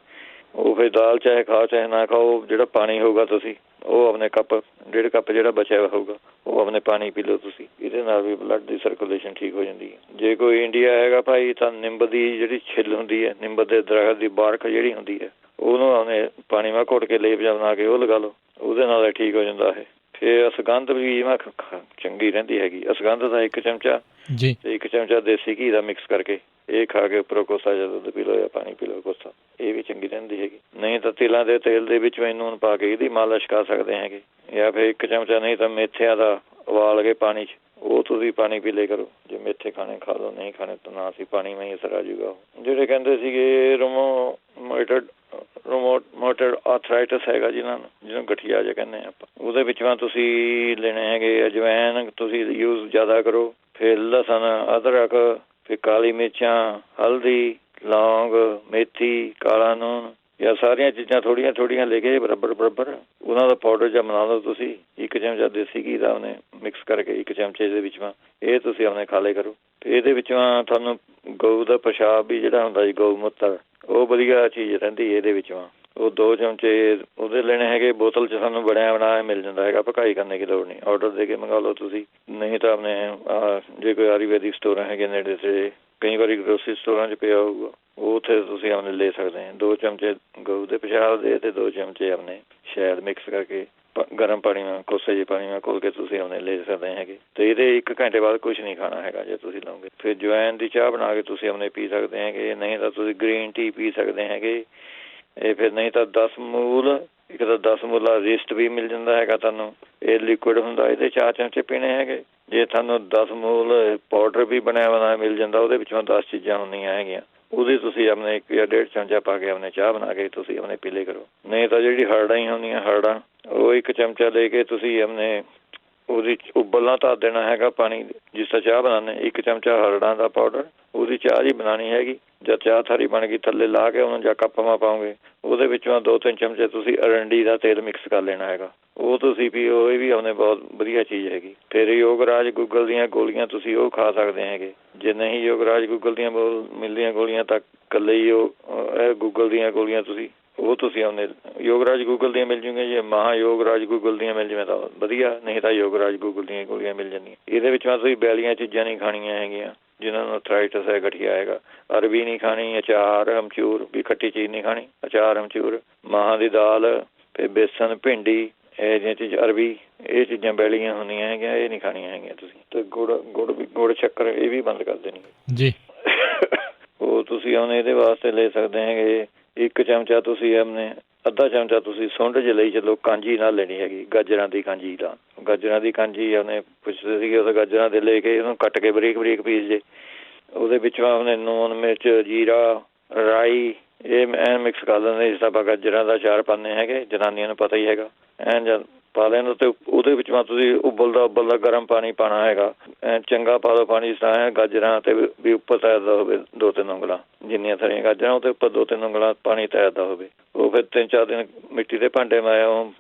ਉਹ ਫਿਰ ਦਾਲ ਚਾਹੇ ਖਾਓ ਚਾਹੇ ਨਾ ਖਾਓ, ਜਿਹੜਾ ਪਾਣੀ ਹੋਊਗਾ ਤੁਸੀਂ ਉਹ ਆਪਣੇ ਕੱਪ 1.5 ਕੱਪ ਜਿਹੜਾ ਬਚਿਆ ਹੋਇਆ ਹੋਊਗਾ ਉਹ ਆਪਣੇ ਪਾਣੀ ਪੀ ਲਓ ਤੁਸੀਂ। ਇਹਦੇ ਨਾਲ ਵੀ ਬਲੱਡ ਦੀ ਸਰਕੂਲੇਸ਼ਨ ਠੀਕ ਹੋ ਜਾਂਦੀ ਹੈ। ਜੇ ਕੋਈ ਇੰਡੀਆ ਹੈਗਾ ਭਾਈ ਤਾਂ ਨਿੰਬ ਦੀ ਜਿਹੜੀ ਛਿੱਲ ਹੁੰਦੀ ਹੈ, ਨਿੰਬ ਦੇ ਦਰਖਤ ਦੀ ਬਾਰਕ ਜਿਹੜੀ ਹੁੰਦੀ ਹੈ, ਉਹਨੂੰ ਆਪਣੇ ਪਾਣੀ ਮੈਂ ਘੁੱਟ ਕੇ ਲੇਪ ਜਿਹਾ ਬਣਾ ਕੇ ਉਹ ਲਗਾ ਲਓ, ਉਹਦੇ ਨਾਲ ਠੀਕ ਹੋ ਜਾਂਦਾ ਹੈ। ਫਿਰ ਅਸਗੰਧ ਵੀ ਮੈਂ ਚੰਗੀ ਰਹਿੰਦੀ ਹੈਗੀ। ਅਸਗੰਧ ਦਾ 1 ਚਮਚਾ ਜੀ ਅਤੇ 1 ਚਮਚਾ ਦੇਸੀ ਘੀ ਦਾ ਮਿਕਸ ਕਰਕੇ ਇਹ ਖਾ ਕੇ ਉੱਪਰੋਂ ਕੋਸਾ ਜਿਹਾ ਦੁੱਧ ਪੀ ਲਓ ਜਾਂ ਪਾਣੀ ਪੀ ਲਓ ਕੋਸਾ, ਇਹ ਵੀ ਚੰਗੀ ਰਹਿੰਦੀ ਹੈਗੀ। ਨਹੀਂ ਤਾਂ ਤਿਲਾਂ ਦੇ ਤੇਲ ਦੇ ਵਿੱਚ ਨੂਨ ਪਾ ਕੇ ਇਹਦੀ ਮਾਲਿਸ਼ ਕਰ ਸਕਦੇ ਹੈਗੇ। ਜਾਂ ਫਿਰ 1 ਚਮਚਾ ਨਹੀਂ ਤਾਂ ਮੇਥਿਆਂ ਦਾ ਉਬਾਲ ਕੇ ਪਾਣੀ 'ਚ ਉਹ ਤੁਸੀਂ ਪਾਣੀ ਪੀ ਲਿਆ ਕਰੋ। ਜੇ ਮੇਥੇ ਖਾਣੇ ਖਾ ਲਓ, ਨਹੀਂ ਖਾਣੇ ਤਾਂ ਨਾ ਅਸੀਂ ਪਾਣੀ ਮੈਂ ਹੀ ਅਸਰ ਆ ਜਾਊਗਾ। ਜਿਹੜੇ ਕਹਿੰਦੇ ਸੀਗੇ ਰੋਮੋਟਡ ਆਰਥਰਾਈਟਸ ਹੈਗਾ ਜਿਹਨੂੰ ਗਠੀਆ ਜਿਹਾ ਕਹਿੰਦੇ ਆਪਾਂ, ਉਹਦੇ ਵਿੱਚੋਂ ਤੁਸੀਂ ਲੈਣੇ ਹੈਗੇ ਅਜਵੈਨ, ਤੁਸੀਂ ਯੂਜ਼ ਜ਼ਿਆਦਾ ਕਰੋ। ਫਿਰ ਲਸਣ, ਅਦਰਕ, ਫਿਰ ਕਾਲੀ ਮਿਰਚਾਂ, ਹਲਦੀ, ਲੌਂਗ, ਮੇਥੀ, ਕਾਲਾ ਨੂਣ, ਜਾਂ ਸਾਰੀਆਂ ਚੀਜ਼ਾਂ ਥੋੜ੍ਹੀਆਂ ਥੋੜ੍ਹੀਆਂ ਲੈ ਕੇ ਬਰਾਬਰ ਉਹਨਾਂ ਦਾ ਪਾਊਡਰ ਜਿਹਾ ਬਣਾ ਲਓ ਤੁਸੀਂ। 1 ਚਮਚਾ ਦੇਸੀ ਘੀ ਦਾ ਉਹਨੇ ਮਿਕਸ ਕਰਕੇ 1 ਚਮਚੇ ਦੇ ਵਿੱਚੋਂ ਇਹ ਤੁਸੀਂ ਆਪਣੇ ਖਾ ਲਿਆ ਕਰੋ। ਅਤੇ ਇਹਦੇ ਵਿੱਚੋਂ ਤੁਹਾਨੂੰ ਗਊ ਦਾ ਪਿਸ਼ਾਬ ਵੀ ਜਿਹੜਾ ਹੁੰਦਾ ਜੀ, ਗਊ ਮੂਤਰ, ਉਹ ਵਧੀਆ ਚੀਜ਼ ਰਹਿੰਦੀ ਇਹਦੇ ਵਿੱਚੋਂ। ਉਹ 2 ਚਮਚੇ ਉਹਦੇ ਲੈਣੇ ਹੈਗੇ। ਬੋਤਲ 'ਚ ਸਾਨੂੰ ਬਣਿਆ ਬਣਾਇਆ ਮਿਲ ਜਾਂਦਾ ਹੈਗਾ, ਭਕਾਈ ਕਰਨੇ ਦੀ ਲੋੜ ਨਹੀਂ, ਔਡਰ ਦੇ ਕੇ ਮੰਗਵਾ ਲਓ ਤੁਸੀਂ। ਨਹੀਂ ਤਾਂ ਆਪਣੇ ਜੇ ਕੋਈ ਆਯੁਰਵੈਦਿਕ ਸਟੋਰ ਹੈਗੇ ਨੇੜੇ ਤੇ, ਕਈ ਵਾਰੀ ਗਰੋਸਰੀ ਸਟੋਰਾਂ 'ਚ ਪਿਆ ਹੋਊਗਾ, ਉਹ ਉੱਥੇ ਤੁਸੀਂ ਆਪਣੇ ਲੈ ਸਕਦੇ ਹੋ। 2 ਚਮਚੇ ਗਊ ਦੇ ਪਿਸ਼ਾਬ ਦੇ ਅਤੇ 2 ਚਮਚੇ ਆਪਣੇ ਸ਼ਹਿਦ ਮਿਕਸ ਕਰਕੇ ਗਰਮ ਪਾਣੀ ਨਾਲ, ਕੋਸੇ ਜਿਹੇ ਪਾਣੀ ਨਾਲ ਘੋਲ ਕੇ ਤੁਸੀਂ ਆਪਣੇ ਲੈ ਸਕਦੇ ਹੈਗੇ। ਅਤੇ ਇਹਦੇ 1 ਘੰਟੇ ਬਾਅਦ ਕੁਛ ਨਹੀਂ ਖਾਣਾ ਹੈਗਾ ਜੇ ਤੁਸੀਂ ਲਓਗੇ। ਫਿਰ ਜਵੈਨ ਦੀ ਚਾਹ ਬਣਾ ਕੇ ਤੁਸੀਂ ਆਪਣੇ ਪੀ ਸਕਦੇ ਹੈਗੇ। ਨਹੀਂ ਤਾਂ ਤੁਸੀਂ ਗ੍ਰੀਨ ਟੀ ਪੀ ਸਕਦੇ ਹੈਗੇ। ਇਹ ਫਿਰ ਨਹੀਂ ਤਾਂ 10 ਮੂਲ, ਇੱਕ ਤਾਂ 10 ਮੂਲਾ ਰਿਸਟ ਵੀ ਮਿਲ ਜਾਂਦਾ ਹੈਗਾ ਤੁਹਾਨੂੰ, ਇਹ ਲਿਕੁਇਡ ਹੁੰਦਾ, ਇਹਦੇ 4 ਚਮਚੇ ਪੀਣੇ ਹੈਗੇ। ਜੇ ਤੁਹਾਨੂੰ 10 ਮੂਲ ਪਾਊਡਰ ਵੀ ਬਣਿਆ ਬਣਾਇਆ ਮਿਲ ਜਾਂਦਾ, ਉਹਦੇ ਵਿੱਚੋਂ 10 ਚੀਜ਼ਾਂ ਹੁੰਦੀਆਂ ਹੈਗੀਆਂ, ਉਹਦੀ ਤੁਸੀਂ ਆਪਣੇ 1 ਜਾਂ 1.5 ਚਮਚਾ ਪਾ ਕੇ ਆਪਣੇ ਚਾਹ ਬਣਾ ਕੇ ਤੁਸੀਂ ਆਪਣੇ ਪੀ ਲਿਆ ਕਰੋ। ਨਹੀਂ ਤਾਂ ਜਿਹੜੀ ਹਰੜਾਂ ਹੀ ਹੁੰਦੀਆਂ, ਹਰੜਾਂ, ਉਹ 1 ਚਮਚਾ ਲੈ ਕੇ ਤੁਸੀਂ ਆਪਣੇ ਉਹਦੀ ਉਬਲਣਾ ਧਰ ਦੇਣਾ ਹੈਗਾ ਪਾਣੀ, ਜਿਸ ਤਰ੍ਹਾਂ ਚਾਹ ਬਣਾਉਂਦੇ 1 ਚਮਚਾ ਹਰੜਾਂ ਦਾ ਪਾਊਡਰ, ਉਹਦੀ ਚਾਹ ਜੀ ਬਣਾਉਣੀ ਹੈਗੀ। ਜਦ ਚਾਹ ਥਾਲੀ ਬਣ ਗਈ ਥੱਲੇ ਲਾ ਕੇ ਉਹਨੂੰ ਜਾਂ ਕੱਪ ਮਾ ਪਾਓਗੇ, ਉਹਦੇ ਵਿੱਚੋਂ 2-3 ਚਮਚੇ ਤੁਸੀਂ ਅਰੰਡੀ ਦਾ ਤੇਲ ਮਿਕਸ ਕਰ ਲੈਣਾ ਹੈਗਾ, ਉਹ ਤੁਸੀਂ ਪੀਓ। ਇਹ ਵੀ ਆਪਣੇ ਬਹੁਤ ਵਧੀਆ ਚੀਜ਼ ਹੈਗੀ। ਫਿਰ ਯੋਗਰਾਜ ਗੂਗਲ ਦੀਆਂ ਗੋਲੀਆਂ ਤੁਸੀਂ ਉਹ ਖਾ ਸਕਦੇ ਹੈਗੇ। ਜੇ ਨਹੀਂ ਯੋਗਰਾਜ ਗੂਗਲ ਦੀਆਂ ਮਿਲਦੀਆਂ ਗੋਲੀਆਂ ਤਾਂ ਇਕੱਲੇ ਹੀ ਇਹ ਗੂਗਲ ਦੀਆਂ ਗੋਲੀਆਂ ਤੁਸੀਂ ਆਪਣੇ ਯੋਗਰਾਜ ਗੂਗਲ ਦੀਆਂ ਮਿਲ ਜੂਗੀਆਂ। ਜੇ ਯੋਗਰਾਜ ਗੂਗਲ ਦੀਆਂ ਮਿਲ ਜਾਵੇ ਤਾਂ ਵਧੀਆ, ਨਹੀਂ ਤਾਂ ਯੋਗਰਾਜ ਗੂਗਲ ਦੀਆਂ ਗੋਲੀਆਂ ਮਿਲ ਜਾਂਦੀਆਂ। ਇਹਦੇ ਵਿੱਚੋਂ ਤੁਸੀਂ ਬੈਲੀਆਂ ਚੀਜ਼ਾਂ ਨਹੀਂ ਖਾਣੀਆਂ ਹੈਗੀਆਂ ਜਿਹਨਾਂ ਨੂੰ ਆਰਥਰਾਈਟਸ ਹੈ, ਗਠੀਆ ਹੈਗਾ। ਅਰਬੀ ਨਹੀਂ ਖਾਣੀ, ਅਚਾਰ, ਅਮਚੂਰ ਵੀ ਖੱਟੀ ਚੀਜ਼ ਨਹੀਂ ਖਾਣੀ, ਅਚਾਰ, ਅਮਚੂਰ, ਮਾਹਾਂ ਦੀ ਦਾਲ, ਫਿਰ ਬੇਸਣ, ਭਿੰਡੀ, ਇਹ ਜਿਹੀਆਂ ਚੀਜ਼ਾਂ, ਅਰਬੀ, ਇਹ ਚੀਜ਼ਾਂ ਬੈਲੀਆਂ ਹੁੰਦੀਆਂ ਹੈਗੀਆਂ, ਇਹ ਨਹੀਂ ਖਾਣੀਆਂ ਹੈਗੀਆਂ ਤੁਸੀਂ। ਅਤੇ ਗੁੜ ਸ਼ੱਕਰ ਇਹ ਵੀ ਬੰਦ ਕਰ ਦੇਣੀ ਜੀ। ਉਹ ਤੁਸੀਂ ਆਪਣੇ ਇਹਦੇ ਵਾਸਤੇ ਲੈ ਸਕਦੇ ਹੈਗੇ। 1 ਚਮਚਾ ਤੁਸੀਂ ਆਪਣੇ ਅੱਧਾ ਚਮਚਾ ਤੁਸੀਂ ਸੁੰਡ 'ਚ ਲਈ ਚੱਲੋ। ਕਾਂਜੀ ਨਾਲ ਲੈਣੀ ਹੈਗੀ, ਗਾਜਰਾਂ ਦੀ ਕਾਂਜੀ ਦਾ, ਗਾਜਰਾਂ ਦੀ ਕਾਂਜੀ ਆਪਣੇ ਪੁੱਛਦੇ ਸੀਗੇ, ਉਹ ਗਾਜਰਾਂ ਦੇ ਲੈ ਕੇ ਉਹਨੂੰ ਕੱਟ ਕੇ ਬਰੀਕ ਪੀਸ ਜੇ, ਉਹਦੇ ਵਿੱਚੋਂ ਆਪਣੇ ਨੂਣ, ਮਿਰਚ, ਜੀਰਾ, ਰਾਈ, ਇਹ ਐਨ ਮਿਕਸ ਕਰ ਦਿੰਦੇ। ਜਿਸ ਤਰ੍ਹਾਂ ਆਪਾਂ ਗਾਜਰਾਂ ਦਾ ਅਚਾਰ ਪਾਉਂਦੇ ਹੈਗੇ, ਜਨਾਨੀਆਂ ਨੂੰ ਪਤਾ ਹੀ ਹੈਗਾ, ਐਨ ਜਦ ਪਾ ਲੈਣ। ਅਤੇ ਉਹਦੇ ਵਿੱਚੋਂ ਤੁਸੀਂ ਉਬਲਦਾ ਗਰਮ ਪਾਣੀ ਪਾਉਣਾ ਹੈਗਾ, ਚੰਗਾ ਪਾ ਲਓ ਪਾਣੀ, ਜਿਸ ਤਰ੍ਹਾਂ ਗਾਜਰਾਂ 'ਤੇ ਵੀ ਉੱਪਰ ਤੈਰਦਾ ਹੋਵੇ 2-3 ਉਂਗਲਾਂ, ਜਿੰਨੀਆਂ ਸਾਰੀਆਂ ਗਾਜਰਾਂ ਉਹਦੇ ਉੱਪਰ 2-3 ਉਂਗਲਾਂ ਪਾਣੀ ਤੈਰਦਾ ਹੋਵੇ। ਉਹ ਫਿਰ 3-4 ਦਿਨ ਮਿੱਟੀ ਦੇ ਭਾਂਡੇ ਮਾ, ਉਹ